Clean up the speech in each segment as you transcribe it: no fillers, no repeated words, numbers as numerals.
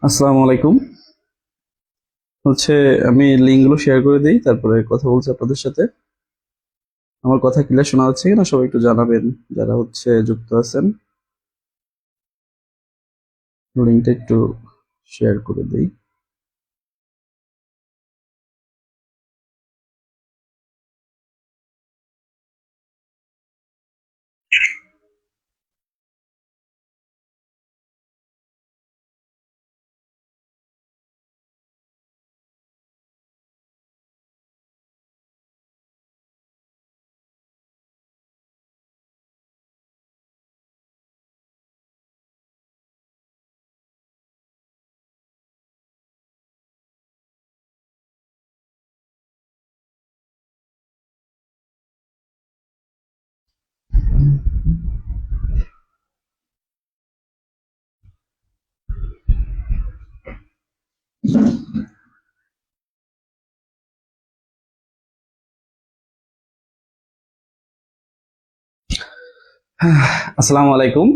আসসালামু আলাইকুম। আমি লিঙ্কগুলো শেয়ার করে দিই, তারপরে কথা বলছি আপনাদের সাথে। আমার কথা ক্লিয়ার শোনা যাচ্ছে কিনা সবাই একটু জানাবেন, যারা যুক্ত আছেন। লিঙ্কটা একটু শেয়ার করে দিই। আসসালামু আলাইকুম।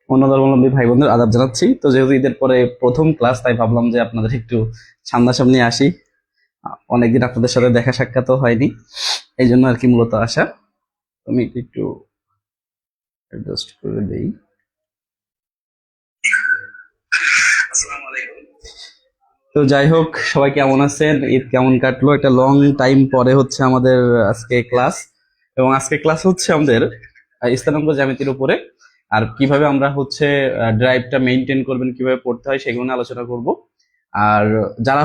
অন্য ধর্মাবলম্বী ভাই বোনদের আদাব জানাচ্ছি। তো যেহেতু ঈদের পরে প্রথম ক্লাস, তাই ভাবলাম যে আপনাদের একটু সামনাসামনি আসি। অনেকদিন আপনাদের সাথে দেখা সাক্ষাৎও হয়নি, এই জন্য আর কি মূলত আসা। আমি একটু অ্যাডজাস্ট করে দেই। তো যাই হোক, সবাই কেমন আছেন? ঈদ কেমন কাটলো? একটা লং টাইম পরে আমাদের আজকে ক্লাস, এবং আজকে ক্লাস আমাদের স্থানাঙ্ক জ্যামিতির উপরে। আর কিভাবে আমরা ড্রাইভটা মেনটেন করবেন, কিভাবে পড়তে হয়, সেগুলো নিয়ে আলোচনা করব। আর যারা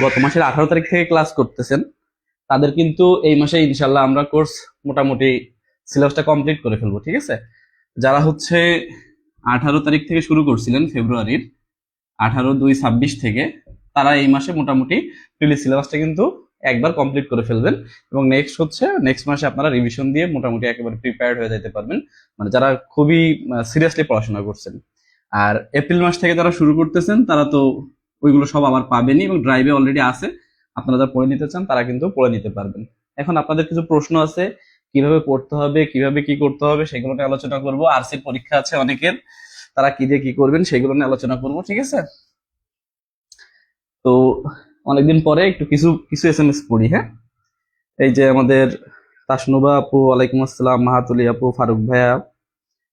গত মাসের 18 তারিখ থেকে ক্লাস করতেছেন, তাদের কিন্তু এই মাসে ইনশাল্লাহ আমরা কোর্স মোটামুটি সিলেবাসটা কমপ্লিট করে ফেলবো, ঠিক আছে? যারা 18 তারিখ থেকে শুরু করছিলেন ফেব্রুয়ারির, 18/2/26 থেকে, তারা এই মাসে মোটামুটি প্রিলি সিলেবাসটা কিন্তু একবার কমপ্লিট করে ফেলবেন, এবং নেক্সট মাসে আপনারা রিভিশন দিয়ে মোটামুটি একেবারে প্রিপেয়ার্ড হয়ে যেতে পারবেন, মানে যারা খুবই সিরিয়াসলি পড়াশোনা করছেন। আর এপ্রিল মাস থেকে যারা শুরু করতেছেন, তারা তো ওইগুলো সব আবার পাবেনই, এবং ড্রাইভে অলরেডি আছে। আপনারা যারা পড়ে নিতে চান, তারা কিন্তু পড়ে নিতে পারবেন। এখন আপনাদের কিছু প্রশ্ন আছে, কিভাবে পড়তে হবে, কিভাবে কি করতে হবে, সেগুলো নিয়ে আলোচনা করবো। আরসির পরীক্ষা আছে অনেকের, তারা কি দিয়ে কি করবেন সেগুলো নিয়ে আলোচনা করবো, ঠিক আছে? তো অনেকদিন পরে একটু কিছু কিছু এসএমএস পড়ি, হ্যাঁ। এই যে আমাদের তাসনুবা আপু, ওয়ালাইকুম আসসালাম। মাহাতুলি আপু, ফারুক ভাইয়া,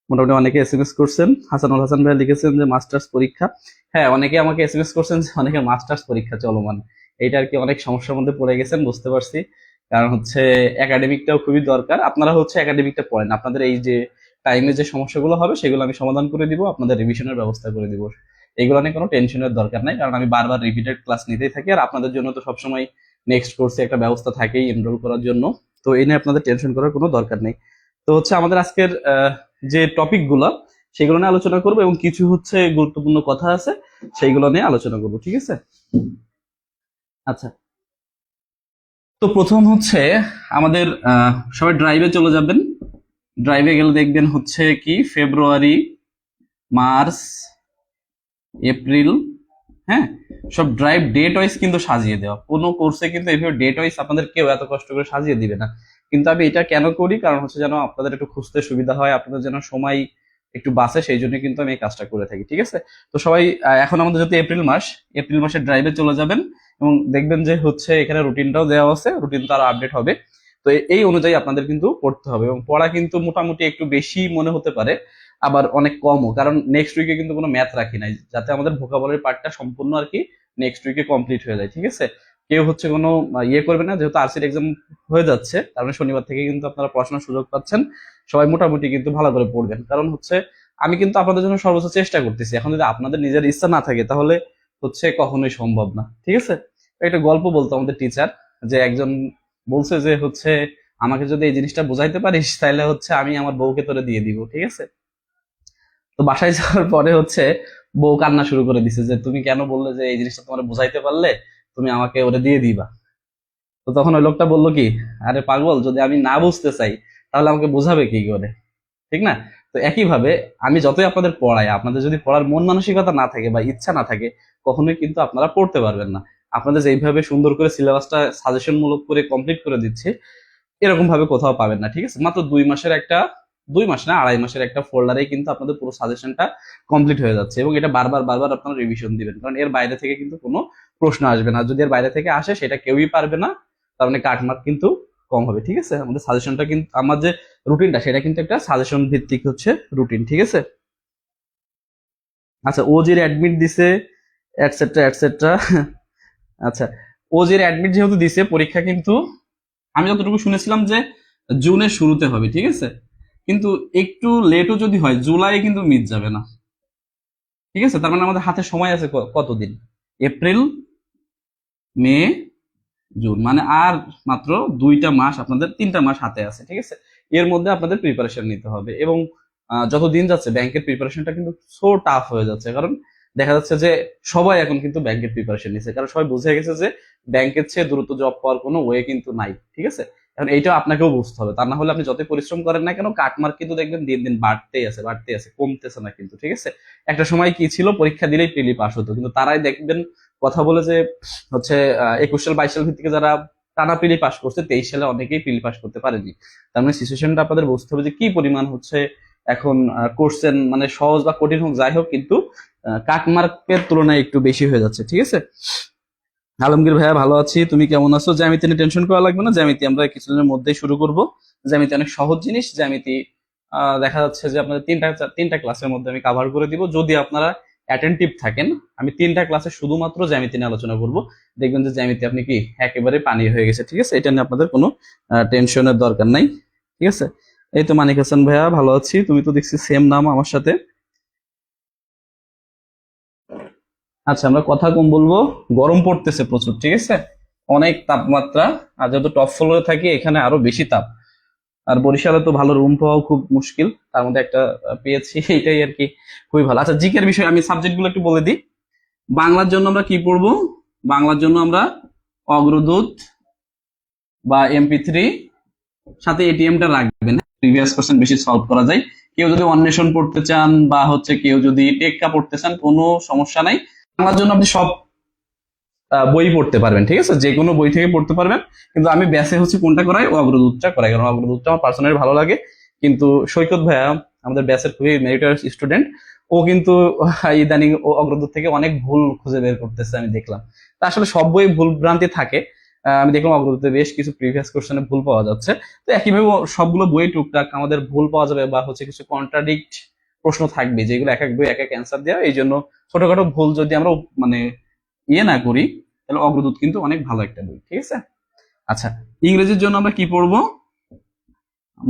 মোটামুটি অনেকে এসএমএস করছেন। হাসানুল হাসান ভাইয়া লিখেছেন যে মাস্টার্স পরীক্ষা। হ্যাঁ, অনেকে আমাকে এসএমএস করছেন যে অনেকে মাস্টার্স পরীক্ষা চলমান। এইটা আর কি অনেক সমস্যার মধ্যে পড়ে গেছেন, বুঝতে পারছি। কারণ একাডেমিকটাও খুবই দরকার। আপনারা একাডেমিকটা পড়েন, আপনাদের এই যে টাইমে যে সমস্যাগুলো হবে সেগুলো আমি সমাধান করে দিব, আপনাদের রিভিশনের ব্যবস্থা করে দিব। এইগুলো নিয়ে কোনো টেনশনের দরকার নাই, কারণ আমি বারবার রিপিটেড ক্লাস নিতেই থাকি। আর আপনাদের জন্য তো সবসময় নেক্সট কোর্সে একটা ব্যবস্থা থাকেই এনরোল করার জন্য। তো এই নিয়ে আপনাদের টেনশন করার কোনো দরকার নেই। তো আমাদের আজকের যে টপিক গুলো, সেগুলো নিয়ে আলোচনা করবো, এবং কিছু গুরুত্বপূর্ণ কথা আছে, সেইগুলো নিয়ে আলোচনা করবো, ঠিক আছে? আচ্ছা, তো প্রথম আমাদের সবাই ড্রাইভে চলে যাবেন। ড্রাইভে গেলে দেখবেন কি ফেব্রুয়ারি, মার্চ, এপ্রিল, হ্যাঁ, সব ড্রাইভ ডেট ওয়াইজ কিন্তু সাজিয়ে দেওয়া। কোনো কোর্সে কিন্তু এইভাবে ডেট ওয়াইজ আপনাদের কেউ এত কষ্ট করে সাজিয়ে দিবে না। কিন্তু আমি এটা কেন করি, কারণ যেন আপনাদের একটু খুঁজতে সুবিধা হয়, আপনাদের যেন সময় একটু বাঁচে, সেই জন্য কিন্তু আমি এই কাজটা করে থাকি, ঠিক আছে? তো সবাই এখন আমাদের যদি এপ্রিল মাস, এপ্রিল মাসের ড্রাইভে চলে যাবেন, এবং দেখবেন যে এখানে রুটিনটাও দেওয়া আছে, রুটিন তো আরো আপডেট হবে। তো এই অনুযায়ী আপনাদের কিন্তু পড়তে হবে, এবং পড়া কিন্তু মোটামুটি একটু বেশি মনে হতে পারে, আবার অনেক কমও, কারণ নেক্সট উইকে কিন্তু কোনো ম্যাথ রাখি নাই, যাতে আমাদের ভোকাবুলারি পার্টটা সম্পূর্ণ আর কি নেক্সট উইকে কমপ্লিট হয়ে যায়, ঠিক আছে? কেউ কোনো ইয়ে করবে না, যেহেতু আরসির এক্সাম হয়ে যাচ্ছে, কারণ শনিবার থেকে কিন্তু আপনারা পড়াশোনার সুযোগ পাচ্ছেন। সবাই মোটামুটি কিন্তু ভালো করে পড়বেন, কারণ আমি কিন্তু আপনাদের জন্য সর্বোচ্চ চেষ্টা করতেছি। এখন যদি আপনাদের নিজের ইচ্ছা না থাকে, তাহলে কখনোই সম্ভব না, ঠিক আছে? একটা গল্প বলতো আমাদের টিচার, যে একজন বলছে যে হচ্ছে আমাকে যদি এই জিনিসটা বুঝাইতে পারিস তাহলে হচ্ছে আমি আমার বউকে তোরে দিয়ে দিব, ঠিক আছে। তো বাসায় যাওয়ার পরে হচ্ছে বউ কান্না শুরু করে দিছে যে তুমি কেন বললে যে এই জিনিসটা তোমার বুঝাইতে পারলে তুমি আমাকে ওরে দিয়ে দিবা। তো তখন ওই লোকটা বললো কি, আরে পাগল, যদি আমি না বুঝতে চাই তাহলে আমাকে বোঝাবে কি করে, ঠিক না? তো একইভাবে আমি যতই আপনাদের পড়াই, আপনাদের যদি পড়ার মন মানসিকতা না থাকে বা ইচ্ছা না থাকে, কখনোই কিন্তু আপনারা পড়তে পারবেন না। আপনাদের যেইভাবে সুন্দর করে সিলেবাসটা সাজেশন মূলক করে কমপ্লিট করে দিচ্ছে, এরকম ভাবে কোথাও পাবেন না, ঠিক আছে। মাত্র 2 মাসের একটা, 2 মাস না 2.5 মাসের একটা ফোল্ডারে কিন্তু আপনাদের পুরো সাজেশনটা কমপ্লিট হয়ে যাচ্ছে, এবং এটা বারবার বারবার আপনারা রিভিশন দিবেন, কারণ এর বাইরে থেকে কিন্তু কোনো প্রশ্ন আসবে না। যদি এর বাইরে থেকে আসে সেটা কেউই পারবে না, তার মানে কাটমার্ক কিন্তু কম হবে, ঠিক আছে। আমাদের সাজেশনটা কিন্তু, আমার যে রুটিনটা সেটা কিন্তু একটা সাজেশন ভিত্তিক হচ্ছে রুটিন, ঠিক আছে। আচ্ছা, ওজির অ্যাডমিট দিছে, এটসেট্রা এটসেট্রা। আচ্ছা, ওজির অ্যাডমিট যেহেতু দিছে, পরীক্ষা কিন্তু আমি যতটুকু শুনেছিলাম যে জুনের শুরুতে হবে, ঠিক আছে। কিন্তু একটু লেটও যদি হয়, জুলাই কিন্তু মিস যাবে না, ঠিক আছে। তার মানে আমাদের হাতে সময় আছে কতদিন? এপ্রিল, মে, জুন, মানে আর মাত্র 2টা মাস, আপনাদের 3টা মাস হাতে আছে, ঠিক আছে। এর মধ্যে আপনাদের প্রিপারেশন নিতে হবে, এবং যত দিন যাচ্ছে ব্যাংকের প্রিপারেশনটা কিন্তু সো টাফ হয়ে যাচ্ছে, কারণ দেখা যাচ্ছে যে সবাই এখন কিন্তু ব্যাংকের প্রিপারেশন নিচ্ছে, কারণ সবাই বুঝে গেছে যে ব্যাংকের চেয়ে দ্রুত জব পাওয়ার কোনো ওয়ে কিন্তু নাই, ঠিক আছে। এখন এইটাও আপনাকেও বুঝতে হবে, তা না হলে আপনি যতই পরিশ্রম করেন না কেন, কাটমার্ক কিন্তু দেখবেন দিন দিন বাড়তেই আছে, বাড়তেই আছে, কমতেছে না কিন্তু, ঠিক আছে। একটা সময় কি ছিল, পরীক্ষা দিলেই প্রিলি পাস হতো, কিন্তু তারাই দেখবেন কথা বলে যে হচ্ছে 21 সাল 22 সাল ভিত্তিকে যারা টানা প্রিলি পাস করছে, 23 সালে অনেকেই প্রিলি পাস করতে পারেনি। তার মানে সিচুয়েশনটা আপনাদের বুঝতে হবে যে কি পরিমাণ হচ্ছে এখন কোর্সেন, মানে সহজ বা কঠিন হোক যাই হোক, কিন্তু কাটমার্কের তুলনায় একটু বেশি হয়ে যাচ্ছে, ঠিক আছে। আলমগীর ভাইয়া ভালো আছি, তুমি কেমন আছো? জ্যামিতি নিয়ে টেনশন করা লাগবে না, জ্যামিতি আমরা কিছুদিনের মধ্যেই শুরু করব। জ্যামিতি অনেক সহজ জিনিস, জ্যামিতি দেখা যাচ্ছে যে আপনাদের তিনটা ক্লাসের মধ্যে আমি কাভার করে দিব, যদি আপনারা অ্যাটেন্টিভ থাকেন। আমি 3টা ক্লাসে শুধুমাত্র জ্যামিতি নিয়ে আলোচনা করব, দেখবেন যে জ্যামিতি আপনি কি একেবারে পানি হয়ে গেছে, ঠিক আছে। এটা নিয়ে আপনাদের কোনো টেনশনের দরকার নাই, ঠিক আছে। এই তো মানিক হাসান ভাইয়া ভালো আছি, তুমি তো দেখছি সেম নাম আমার সাথে। আচ্ছা, আমরা কথা কম বলবো, গরম পড়তেছে প্রচুর, ঠিক আছে, অনেক তাপমাত্রা। আর যেহেতু টপ ফ্লোরে থাকি, এখানে আরো বেশি তাপ। আর বরিশালে তো ভালো রুম পাওয়াও খুব মুশকিল, তার মধ্যে একটা পেয়েছি, এইটাই আর কি খুবই ভালো। আচ্ছা, জিকের বিষয়ে আমি সাবজেক্ট গুলো একটু বলে দিই। বাংলার জন্য আমরা কি পড়বো? বাংলার জন্য আমরা অগ্রদূত বা MP3, সাথে এটিএমটা রাখবেন, প্রিভিয়াস কোশ্চেন বেশি সলভ করা যায়। কেউ যদি অন্বেষণ পড়তে চান বা হচ্ছে কেউ যদি টেক্কা পড়তে চান, কোনো সমস্যা নাই। বাংলার জন্য আপনি সব বই পড়তে পারবেন, ঠিক আছে, যে কোনো বই থেকে পড়তে পারবেন। কিন্তু আমি ব্যাসে হচ্ছে কোনটা করাই, অগ্রদূতটা করাই, কারণ অগ্রদূতটা আমার পার্সোনালি ভালো লাগে। কিন্তু সৈকত ভাইয়া আমাদের ব্যাসের খুবই মেরিটোরিয়াস স্টুডেন্ট, ও কিন্তু ইদানিং ও অগ্রদূত থেকে অনেক ভুল খুঁজে বের করতেছে, আমি দেখলাম। তা আসলে সব বই ভুল ভ্রান্তি থাকে, আমি দেখলাম অগ্রদূতে বেশ কিছু প্রিভিয়াস কোশ্চেনে ভুল পাওয়া যাচ্ছে। তো একইভাবে সবগুলো বই টুকটাক আমাদের ভুল পাওয়া যাবে, বা হচ্ছে কিছু কন্ট্রাডিক্ট প্রশ্ন থাকবে, যেগুলো এক এক বই এক এক অ্যান্সার দেওয়া, এই জন্য ছোটখাটো ভুল যদি আমরা মানে ইয়ে না করি, তাহলে অগ্রদূত কিন্তু অনেক ভালো একটা বই, ঠিক আছে। আচ্ছা, ইংরেজির জন্য আমরা কি পড়বো?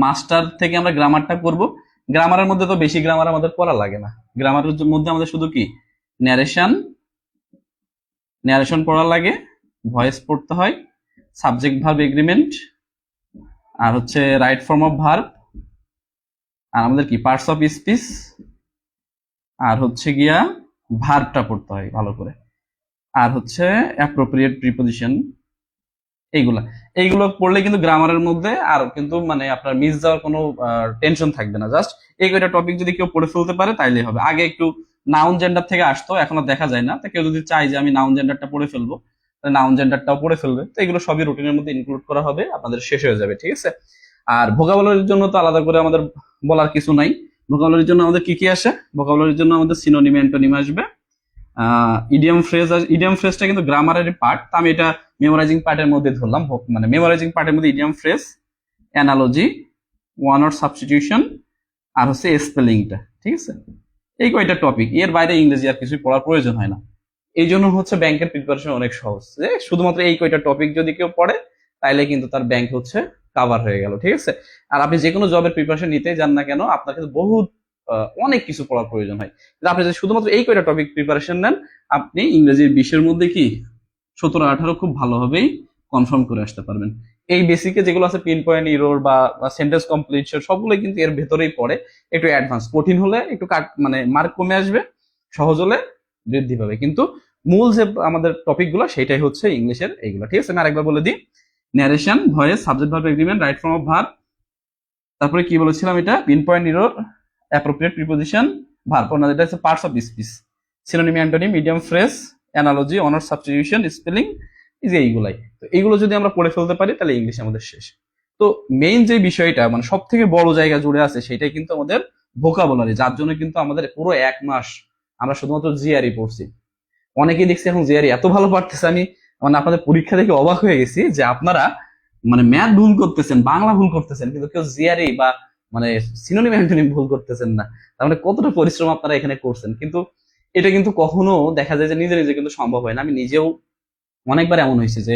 মাস্টার থেকে আমরা গ্রামারটা করব। গ্রামারের মধ্যে তো বেশি গ্রামার আমাদের পড়া লাগে না, গ্রামারের মধ্যে আমাদের শুধু কি ন্যারেশন, ন্যারেশন পড়া লাগে, ভয়েস পড়তে হয়, সাবজেক্ট ভার্ব এগ্রিমেন্ট, আর হচ্ছে রাইট ফর্ম অফ ভার্ব, আর আমাদের কি পার্টস অফ স্পিচ, আর হচ্ছে গিয়া ভার্বটা পড়তে হয় ভালো করে, আর হচ্ছে অ্যাপ্রোপ্রিয়েট প্রিপোজিশন। এইগুলা এইগুলো পড়লে কিন্তু গ্রামারের মধ্যে আর কিন্তু মানে আপনার মিস যাওয়ার কোনো টেনশন থাকবে না। জাস্ট এই কয়টা টপিক যদি কেউ পড়ে ফেলতে পারে তাইলেই হবে। আগে একটু নাউন জেন্ডার থেকে আসতো, এখন আর দেখা যায় না। তো কেউ যদি চায় যে আমি নাউন জেন্ডারটা পড়ে ফেলবো, তাহলে নাউন জেন্ডারটাও পড়ে ফেলবে। তো এগুলো সবই রুটিনের মধ্যে ইনক্লুড করা হবে, আপনাদের শেষ হয়ে যাবে, ঠিক আছে। আর ভোকাবুলারির জন্য তো আলাদা করে আমাদের বলার কিছু নাই। ভোকাবুলারির জন্য আমাদের কি কি আসে? ভোকাবুলারির জন্য আমাদের সিনোনিম অ্যান্টোনিম আসবে, ইডিয়াম ফ্রেজ। ইডিয়াম ফ্রেজটা কিন্তু গ্রামারের পার্ট, তো আমি এটা মেমোরাইজিং পার্টের মধ্যে ধরলাম। মানে মেমোরাইজিং পার্টের মধ্যে idiom phrase, analogy, one word substitution, আর হচ্ছে স্পেলিংটা, ঠিক আছে। এই কয়টা টপিক, এর বাইরে ইংরেজি আর কিছু পড়ার প্রয়োজন হয় না। এই জন্য হচ্ছে ব্যাংকের প্রিপারেশন অনেক সহজ, যে শুধুমাত্র এই কয়টা টপিক যদি কেউ পড়ে তাইলে কিন্তু তার ব্যাংক হচ্ছে কাভার হয়ে গেল, ঠিক আছে। আর আপনি যে কোনো জবের প্রিপারেশন নিতে যান না কেন, আপনার কিন্তু বহুত অনেক কিছু পড়ার প্রয়োজন হয়। কিন্তু আপনি যদি শুধুমাত্র এই কয়টা টপিক প্রিপারেশন নেন, আপনি ইংরেজির 20-এর মধ্যে কি 17-18 খুব ভালোভাবেই কনফার্ম করে আসতে পারবেন। এই বেসিকে যেগুলো আছে পিন পয়েন্ট ইরর বা সেন্টেন্স কমপ্লিশন সবগুলো কিন্তু এর ভেতরেই পড়ে। একটু অ্যাডভান্স, কঠিন হলে একটু মানে মার্ক কমে আসবে, সহজ হলে বৃদ্ধি পাবে। কিন্তু মূল যে আমাদের টপিকগুলো সেটাই হচ্ছে ইংলিশের এইগুলো, ঠিক আছে? আমি আরেকবার বলে দিই, narration, voice, subject verb agreement, right form of verb, তারপরে কি বলেছিলাম এটা, pin point error, appropriate preposition, verb, এটা হচ্ছে parts of speech, synonym, antonym, medium phrase, analogy, honour, substitution, spelling, এই যে এইগুলাই। তো এইগুলো যদি আমরা পড়ে ফেলতে পারি তাহলে ইংলিশ আমাদের শেষ। তো মেইন যে বিষয়টা মানে সব থেকে বড় জায়গা জুড়ে আছে সেটাই কিন্তু আমাদের ভোকাবুলারি, যার জন্য কিন্তু আমাদের পুরো 1 মাস আমরা শুধুমাত্র জিআরই পড়ছি। অনেকেই দেখছি এখন জিআরই এত ভালো পারতেছে, আমি মানে আপনাদের পরীক্ষা দেখে অবাক হয়ে গেছি যে আপনারা মানে ম্যাথ ভুল করতেছেন, বাংলা ভুল করতেছেন, কিন্তু কেউ জিআরই বা মানে সিনোনিম অ্যান্টোনিম ভুল করতেছেন না। তার মানে কতটা পরিশ্রম আপনারা এখানে করছেন। কিন্তু এটা কিন্তু কখনো দেখা যায় যে নিজে নিজে কিন্তু সম্ভব হয় না। আমি নিজেও অনেকবার এমন হয়েছে যে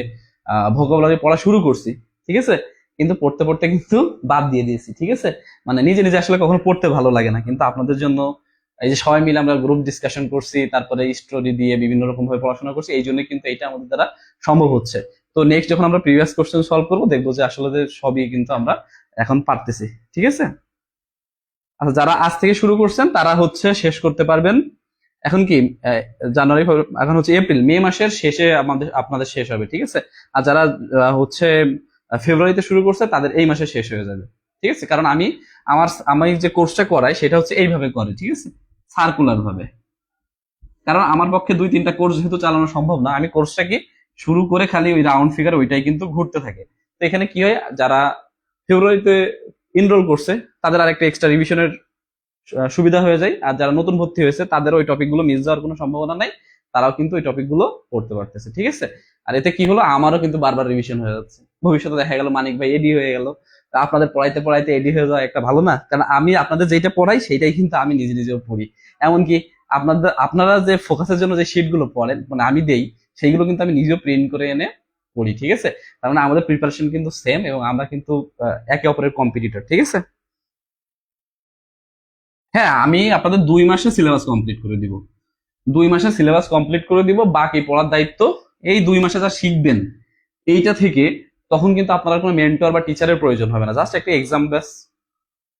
ভোকাবুলারি পড়া শুরু করছি, ঠিক আছে, কিন্তু পড়তে পড়তে কিন্তু বাদ দিয়ে দিয়েছি, ঠিক আছে। মানে নিজে নিজে আসলে কখনো পড়তে ভালো লাগে না, কিন্তু আপনাদের জন্য এই যে সবাই মিলে আমরা গ্রুপ ডিসকাশন করছি, তারপরে স্টোরি দিয়ে বিভিন্ন রকম ভাবে পড়াশোনা করছি, এই জন্য কিন্তু এটা আমাদের দ্বারা সম্ভব হচ্ছে। তো নেক্সট যখন আমরা প্রিভিয়াস কোশ্চেন সলভ করবো দেখবো যে আসলে সবই কিন্তু আমরা এখন পারতেছি, ঠিক আছে। আচ্ছা, যারা আজ থেকে শুরু করছেন তারা হচ্ছে শেষ করতে পারবেন এখন কি জানুয়ারি, এখন হচ্ছে এপ্রিল, মে মাসের শেষে আমাদের আপনাদের শেষ হবে, ঠিক আছে। আর যারা হচ্ছে ফেব্রুয়ারিতে শুরু করছে তাদের এই মাসে শেষ হয়ে যাবে, ঠিক আছে। কারণ আমি যে কোর্সটা করাই সেটা হচ্ছে এইভাবে করে, ঠিক আছে, সার্কুলার ভাবে। কারণ আমার পক্ষে 2-3টা কোর্স যেহেতু চালানো সম্ভব না, আমি কোর্সটা কি শুরু করে খালি ওই রাউন্ড ফিগার ওইটাই কিন্তু ঘুরতে থাকে। তো এখানে কি হয়, যারা ফেব্রুয়ারিতে এনরোল করছে তাদের আরেকটা এক্সট্রা রিভিশনের সুবিধা হয়ে যায়, আর যারা নতুন ভর্তি হয়েছে তাদের ওই টপিকগুলো মিস যাওয়ার কোনো সম্ভাবনা নাই, তারাও কিন্তু ওই টপিকগুলো পড়তে পারতেছে, ঠিক আছে। আর এতে কি হলো, আমারও কিন্তু বারবার রিভিশন হয়ে যাচ্ছে। ভবিষ্যতে দেখা গেল মানিক ভাই এডি হয়ে গেল, আপনাদের পড়াইতে পড়াইতে এডি হয়ে যাওয়া একটা ভালো না? কারণ আমি আপনাদের যেটা পড়াই সেটাই কিন্তু আমি নিজে নিজেও পড়ি। এমনকি আপনারা যে ফোকাসের জন্য যে শিট গুলো পড়েন মানে আমি দেই, সেইগুলো কিন্তু আমি নিজেও প্রিন্ট করে এনে পড়ি, ঠিক আছে। তার মানে আমাদের প্রিপারেশন কিন্তু সেম এবং আমরা কিন্তু একে অপরের কম্পিটিটর, ঠিক আছে। হ্যাঁ, আমি আপনাদের 2 মাসে সিলেবাস কমপ্লিট করে দিব, 2 মাসে সিলেবাস কমপ্লিট করে দিব, বাকি পড়ার দায়িত্ব এই 2 মাসে যা শিখবেন এইটা থেকে। তখন কিন্তু আপনারা কোনো মেন্টর বা টিচারের প্রয়োজন হবে না, জাস্ট একটা এক্সাম ব্যাস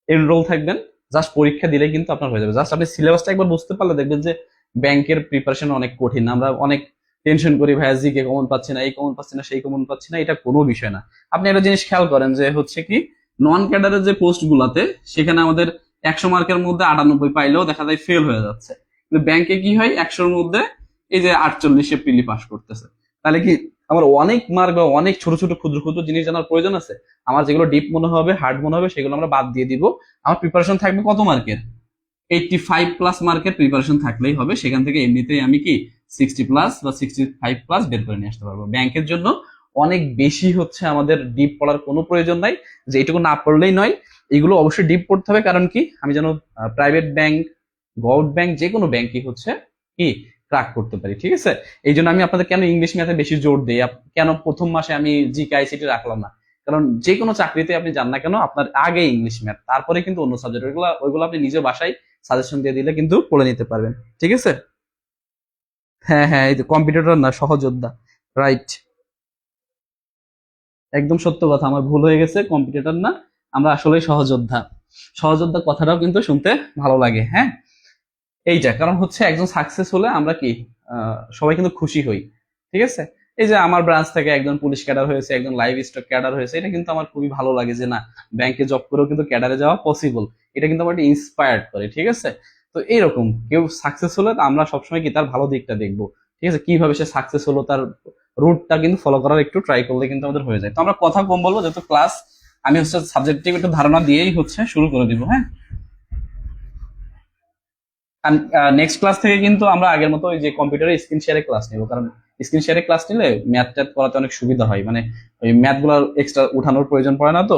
এনরোল থাকবেন, জাস্ট পরীক্ষা দিলে কিন্তু আপনার হয়ে যাবে। জাস্ট আপনি সিলেবাসটা একবার বুঝতে পারলে দেখবেন যে ব্যাংকের প্রিপারেশন অনেক কঠিন, আমরা অনেক টেনশন করি, ভাইয়া জিকে কমন পাচ্ছি না, এই কমন পাচ্ছি না, সেই কমন পাচ্ছি না, এটা কোনো বিষয় না। আপনি একটা জিনিস খেয়াল করেন যে হচ্ছে কি, নন ক্যাডারের যে পোস্ট গুলাতে সেখানে আমাদের 100 মার্কের মধ্যে 98 পাইলেও দেখা যায় ফেল হয়ে যাচ্ছে, কিন্তু ব্যাংকে কি হয় 100-র মধ্যে এই যে 48 প্রিলি পাস করতেছে। তাহলে কি আমার অনেক মার্ক বা অনেক ছোট ছোট ক্ষুদ্র ক্ষুদ্র জিনিস জানার প্রয়োজন আছে? আমার যেগুলো ডিপ মনে হবে, হার্ড মনে হবে, সেগুলো আমরা বাদ দিয়ে দিব। আমার প্রিপারেশন থাকবে কত মার্কের, 85+ মার্কের প্রিপারেশন থাকলেই হবে। সেখান থেকে এমনিতেই আমি কি 60+ বা 65+ বের করে নিয়ে আসতে পারবো। ব্যাংকের জন্য অনেক বেশি হচ্ছে আমাদের ডিপ পড়ার কোনো প্রয়োজন নাই, যে এইটুকু না পড়লেই নয়, এগুলো অবশ্যই ডিপ পড়তে হবে। কারণ কি আমি যেন প্রাইভেট ব্যাংক, গভর্নমেন্ট ব্যাংক, যে কোনো ব্যাংকই হচ্ছে কি ক্রাক করতে পারি, ঠিক আছে। এই জন্য আমি আপনাদের কেন ইংলিশ ম্যাথে বেশি জোর দিই, কেন প্রথম মাসে আমি জিকে আইসিটি রাখলাম না, কারণ যে কোনো চাকরিতে আপনি যান না কেন আপনার আগে ইংলিশ ম্যাথ, তারপরে কিন্তু অন্য সাবজেক্ট, ওইগুলো আপনি নিজের বাসায় সাজেশন দিয়ে দিলে কিন্তু পড়ে নিতে পারবেন, ঠিক আছে। হ্যাঁ হ্যাঁ, এই যে কম্পিটিটর না, সহযোদ্ধা, রাইট, একদম সত্য কথা, আমার ভুল হয়ে গেছে, কম্পিটিটর না, আমরা আসলে সহযোদ্ধা। সহযোদ্ধা কথাটাও কিন্তু শুনতে ভালো লাগে, হ্যাঁ। এইটা কারণ হচ্ছে একজন সাকসেস হলে আমরা কি সবাই কিন্তু খুশি হই, ঠিক আছে। এই যে আমার ব্রাঞ্চ থেকে একজন পুলিশ ক্যাডার হয়েছে, একজন লাইভ স্টক ক্যাডার হয়েছে, এটা কিন্তু আমার খুবই ভালো লাগে যে না, ব্যাংকে জব করেও কিন্তু ক্যাডারে যাওয়া পসিবল। এটা কিন্তু আমার ইন্সপায়ার্ড করে, ঠিক আছে। তো এইরকম কেউ সাকসেস হলে আমরা সবসময় কি তার ভালো দিকটা দেখবো, ঠিক আছে, কিভাবে সে সাকসেস হলো, তার রুটটা কিন্তু ফলো করার একটু ট্রাই করলে কিন্তু আমাদের হয়ে যায়। তো আমরা কথা কম বলবো, যেহেতু ক্লাস আমি হচ্ছে সাবজেক্টিভ একটু ধারণা দিয়েই হচ্ছে শুরু করে দিব, হ্যাঁ। নেক্সট ক্লাস থেকে কিন্তু আমরা আগের মতো ওই যে কম্পিউটারে স্ক্রিন শেয়ারে ক্লাস নিব, কারণ স্ক্রিন শেয়ারে ক্লাস নিলে ম্যাথ ট্যাথ করাতে অনেক সুবিধা হয়, মানে ওই ম্যাথ গুলো এক্সট্রা উঠানোর প্রয়োজন পড়ে না, তো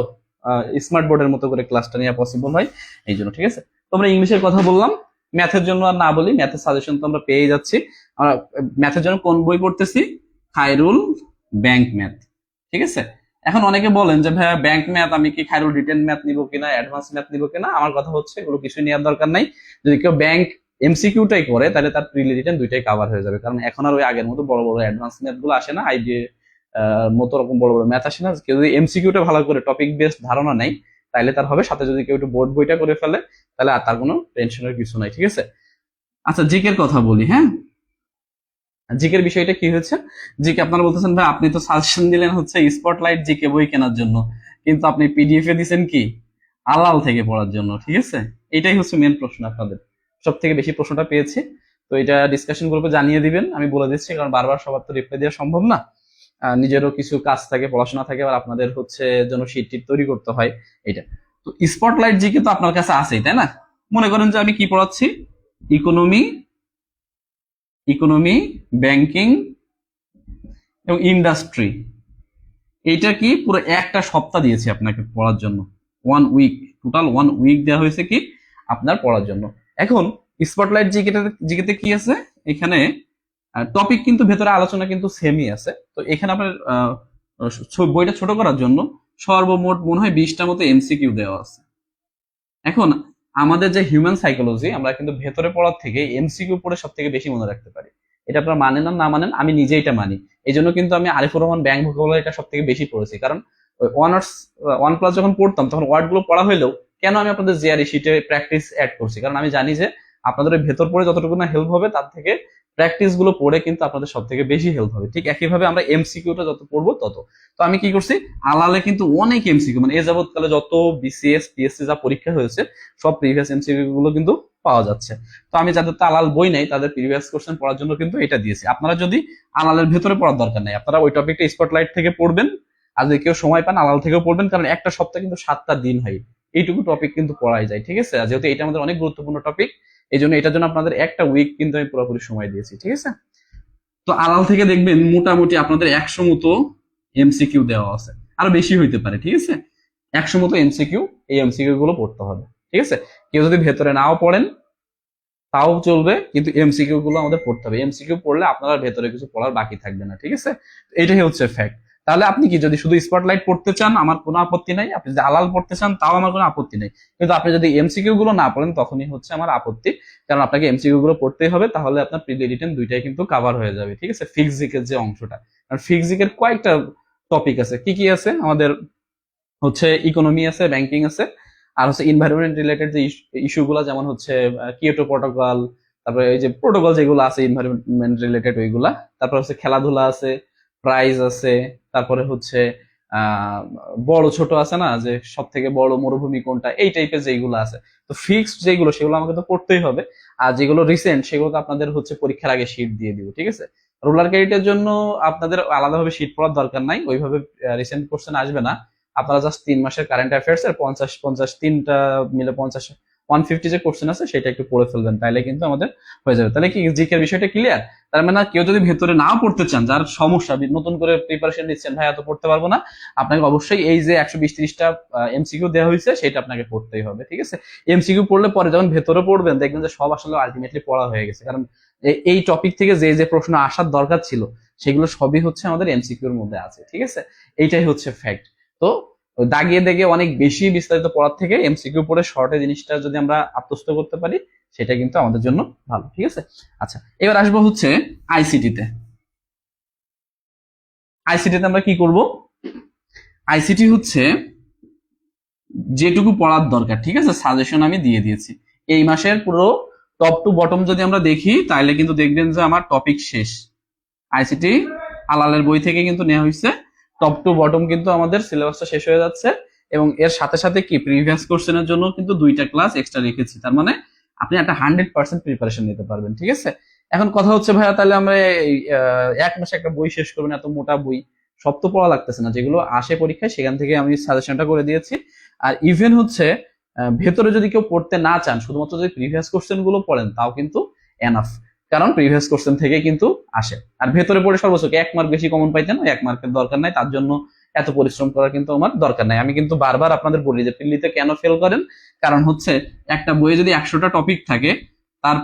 স্মার্ট বোর্ডের মতো করে ক্লাসটা নেওয়া পসিবল হয় এই জন্য, ঠিক আছে। তো আমরা ইংলিশের কথা বললাম, ম্যাথের জন্য আর না বলি, ম্যাথের সাজেশন তো আমরা পেয়ে যাচ্ছি। আমরা ম্যাথের জন্য কোন বই পড়তেছি, খায়রুল ব্যাংক ম্যাথ, ঠিক আছে। এখন অনেকে বলেন যে ভাইয়া ব্যাংক ম্যাথ আমি কি খায়রুল রিটেন ম্যাথ নিবো কিনা, অ্যাডভান্স ম্যাথ নিবো কিনা, আমার কথা হচ্ছে এগুলো কিছুই নেওয়ার দরকার নাই। যদি কেউ ব্যাংক এমসিকিউটাই করে, তাহলে তার প্রিলি রিটেন দুইটাই কাভার হয়ে যাবে। কারণ এখন আর ওই আগের মতো বড় বড় অ্যাডভান্স ম্যাথ গুলো আসে না, আইবিএ মতো রকম বড় বড় ম্যাথ আসে না। কেউ যদি এমসিকিউটা ভালো করে টপিক বেসড ধারণা নেই তাহলে তার হবে, সাথে যদি কেউ একটু বোর্ড বইটা করে ফেলে তাহলে আর তার কোনো টেনশনের কিছু নাই, ঠিক আছে। আচ্ছা জিকের কথা বলি, হ্যাঁ জিকের বিষয়টা কি হয়েছে, জিকে আপনারা বলতেছেন ভাই আপনি তো সাজেশন দিলেন হচ্ছে স্পটলাইট জিকে বই কেনার জন্য, কিন্তু আপনি পিডিএফ এ দিচ্ছেন কি আলাল থেকে পড়ার জন্য, ঠিক আছে। এটাই হচ্ছে মেন প্রশ্ন আপনাদের, সব থেকে বেশি প্রশ্নটা পেয়েছি। তো এটা ডিসকাশন গ্রুপে জানিয়ে দিবেন, আমি বলে দিচ্ছি, কারণ বারবার সবার তো রিপ্লাই দেওয়া সম্ভব না। নিজেরও কিছু কাজ থাকে, পড়াশোনা থাকে, আর আপনাদের হচ্ছে জন্য শিট টিট তৈরি করতে হয়। এটা তো স্পটলাইট জিকে তো আপনার কাছে আছেই, তাই না? মনে করেন যে আমি কি পড়াচ্ছি, ইকোনমি, ইকোনমি, ব্যাংকিং এবং ইন্ডাস্ট্রি। এইটা কি পুরো একটা সপ্তাহ দিয়েছি আপনাকে পড়ার জন্য, 1 উইক, টোটাল 1 উইক দেওয়া হয়েছে কি আপনার পড়ার জন্য। এখন স্পটলাইট জিকেতে কি আছে, এখানে টপিক কিন্তু ভেতরে আলোচনা কিন্তু সেমই আছে। তো এখানে আপনার বইটা ছোট করার জন্য সর্বমোট মনে হয় 20টা মতো এমসিকিউ দেওয়া আছে। এখন আমাদের যে হিউম্যান সাইকোলজি, আমরা কিন্তু ভেতরে পড়ার থেকে এমসিকিউ পড়ে সব থেকে বেশি মনে রাখতে পারি। এটা আপনারা মানেন না মানেন, আমি নিজে এটা মানি। এই জন্য কিন্তু আমি আরিফুর রহমান ব্যাংক ভোকাবুলারি এটা সব থেকে বেশি পড়েছি, কারণ অনার্স 1+ যখন পড়তাম তখন ওয়ার্ড গুলো পড়া হলেও কেন আমি আপনাদের জিআরই শিটে প্র্যাকটিস অ্যাড করছি, কারণ আমি জানি যে আপনাদের ভেতর পড়ে যতটুকু না হেল্প হবে তার থেকে প্র্যাকটিস গুলো পড়ে কিন্তু আপনাদের সব থেকে বেশি হেল্প হবে। ঠিক একইভাবে আমরা এমসিকিউটা যত পড়বো তত। তো আমি কি করছি, আলালে কিন্তু অনেক এমসিকিউ, মানে এ যাবৎকালে যত বিসিএস পিএসসি যা পরীক্ষা হয়েছে সব প্রিভিয়াস এমসিকিউ গুলো কিন্তু পাওয়া যাচ্ছে। তো আমি যাদের তো আলাল বই নেই তাদের প্রিভিয়াস কোশ্চেন পড়ার জন্য কিন্তু এটা দিয়েছি। আপনারা যদি আলালের ভেতরে পড়ার দরকার নেই, আপনারা ওই টপিকটা স্পটলাইট থেকে পড়বেন, আর যদি কেউ সময় পান আলাল থেকেও পড়বেন, কারণ একটা সপ্তাহ কিন্তু 7টা দিন হয়, এইটুকু টপিক কিন্তু পড়াই যায়, ঠিক আছে। যেহেতু এটা আমাদের অনেক গুরুত্বপূর্ণ টপিক, এই জন্য এটার জন্য আপনাদের একটা উইক কিন্তু আমি পুরোপুরি সময় দিয়েছি, ঠিক আছে। তো আড়াল থেকে দেখবেন মোটামুটি আপনাদের 100 মতো এমসিকিউ দেওয়া আছে, আরো বেশি হইতে পারে, ঠিক আছে। 100 মতো এমসিকিউ, এই এমসিকিউ গুলো পড়তে হবে, ঠিক আছে। কেউ যদি ভেতরে নাও পড়েন তাও চলবে, কিন্তু এমসিকিউ গুলো আমাদের পড়তে হবে। এমসিকিউ পড়লে আপনার ভেতরে কিছু পড়ার বাকি থাকবে না, ঠিক আছে। এটাই হচ্ছে ফ্যাক্ট। তাহলে আপনি কি যদি শুধু স্পটলাইট পড়তে চান আমার কোনো আপত্তি নাই, আপনি যদি আলাল পড়তে চান তাও আমার কোনো আপত্তি নাই, কিন্তু আপনি যদি এমসিকিউ গুলো না পড়েন তখনই হচ্ছে আমার আপত্তি, কারণ আপনাকে এমসিকিউ গুলো পড়তেই হবে, তাহলে আপনার প্রিলি রিটেন দুইটাই কিন্তু কভার হয়ে যাবে, ঠিক আছে। ফিজিক্সের যে অংশটা, কারণ ফিজিক্সের কয়েকটা টপিক আছে, কি কি আছে আমাদের হচ্ছে ইকোনমি আছে, ব্যাংকিং আছে, আর হচ্ছে এনভায়রনমেন্ট রিলেটেড যে ইস্যুগুলো, যেমন হচ্ছে কিয়োটো প্রটোকল, তারপরে এই যে প্রোটোকল যেগুলো আছে এনভায়রনমেন্ট রিলেটেড ওইগুলা, তারপর হচ্ছে খেলাধুলা আছে, প্রাইজ আছে, তারপরে হচ্ছে আহ বড় ছোট আছে না, যে সব থেকে বড় মরুভূমি কোনটা, এই টাইপের যেগুলো আছে। তো ফিক্সড যেগুলো সেগুলো আমাকে তো পড়তেই হবে, আর যেগুলো রিসেন্ট সেগুলো তো আপনাদের হচ্ছে পরীক্ষার আগে শীট দিয়ে দিব, ঠিক আছে। রুলার ক্রেডিটের জন্য আপনাদের আলাদাভাবে শীট পড়ার দরকার নাই, ওইভাবে রিসেন্ট কোশ্চেন আসবে না। আপনারা জাস্ট 3 মাসের কারেন্ট অ্যাফেয়ার্স এর 50 তিনটা মিলে 150 যে কোশ্চেন আছে সেটা একটু পড়ে ফেলবেন, তাইলে কিন্তু আমাদের হয়ে যাবে। তাহলে কি জিকের বিষয়টা ক্লিয়ার? তার মানে কেউ যদি ভেতরে নাও পড়তে চান, যার সমস্যা নতুন করে প্রিপারেশন নিচ্ছেন ভাই এত পড়তে পারবো না, আপনাকে অবশ্যই এই যে 120-30টা এমসিকিউ দেওয়া হয়েছে সেটা আপনাকে পড়তেই হবে, ঠিক আছে। এমসিকিউ পড়লে পরে যখন ভেতরে পড়বেন দেখবেন যে সব আসলে আলটিমেটলি পড়া হয়ে গেছে, কারণ এই টপিক থেকে যে যে প্রশ্ন আসার দরকার ছিল সেগুলো সবই হচ্ছে আমাদের এমসিকিউর মধ্যে আছে, ঠিক আছে। এইটাই হচ্ছে ফ্যাক্ট। তো দাগিয়ে দেখে অনেক বেশি বিস্তারিত পড়ার থেকে এমসিকিউ পড়ে শর্টে জিনিসটা যদি আমরা আত্মস্থ করতে পারি সেটা কিন্তু আমাদের জন্য ভালো, ঠিক আছে। আচ্ছা এবার আসবো হচ্ছে আইসিটিতে। আইসিটিতে আমরা কি করব, আইসিটি হচ্ছে যেটুকু পড়ার দরকার, ঠিক আছে, সাজেশন আমি দিয়ে দিয়েছি। এই মাসের পুরো টপ টু বটম যদি আমরা দেখি তাহলে কিন্তু দেখবেন যে আমার টপিক শেষ। আইসিটি আলালের বই থেকে কিন্তু নেওয়া হয়েছে, টপ টু বটম কিন্তু আমাদের সিলেবাসটা শেষ হয়ে যাচ্ছে, এবং এর সাথে সাথে কি প্রিভিয়াস কোশ্চেনের জন্য কিন্তু 2টা ক্লাস এক্সট্রা রেখেছি, তার মানে আপনি একটা 100% প্রিপারেশন নিতে পারবেন, ঠিক আছে। এখন কথা হচ্ছে ভাইয়া তাহলে আমরা এই 1 মাসে একটা বই শেষ করবেন, এত মোটা বই সব তো পড়া লাগতেছে না, যেগুলো আসে পরীক্ষায় সেখান থেকে আমি সাজেশনটা করে দিয়েছি। আর ইভেন হচ্ছে ভেতরে যদি কেউ পড়তে না চান, শুধুমাত্র যদি প্রিভিয়াস কোশ্চেন গুলো পড়েন তাও কিন্তু এনাফ, কারণ প্রিভিয়াস কোশ্চেন থেকে কিন্তু আসে। আর ভেতরে পড়ে সর্বোচ্চ 1 মার্ক বেশি কমন পাইতেন, 1 মার্কের দরকার নাই, তার জন্য এত পরিশ্রম করার কিন্তু আমার দরকার নাই। আমি কিন্তু বারবার আপনাদের বলি যে প্রিলিতে কেন ফেল করেন, কারণ হচ্ছে একটা বইয়ে যদি 100টা টপিক থাকে, তার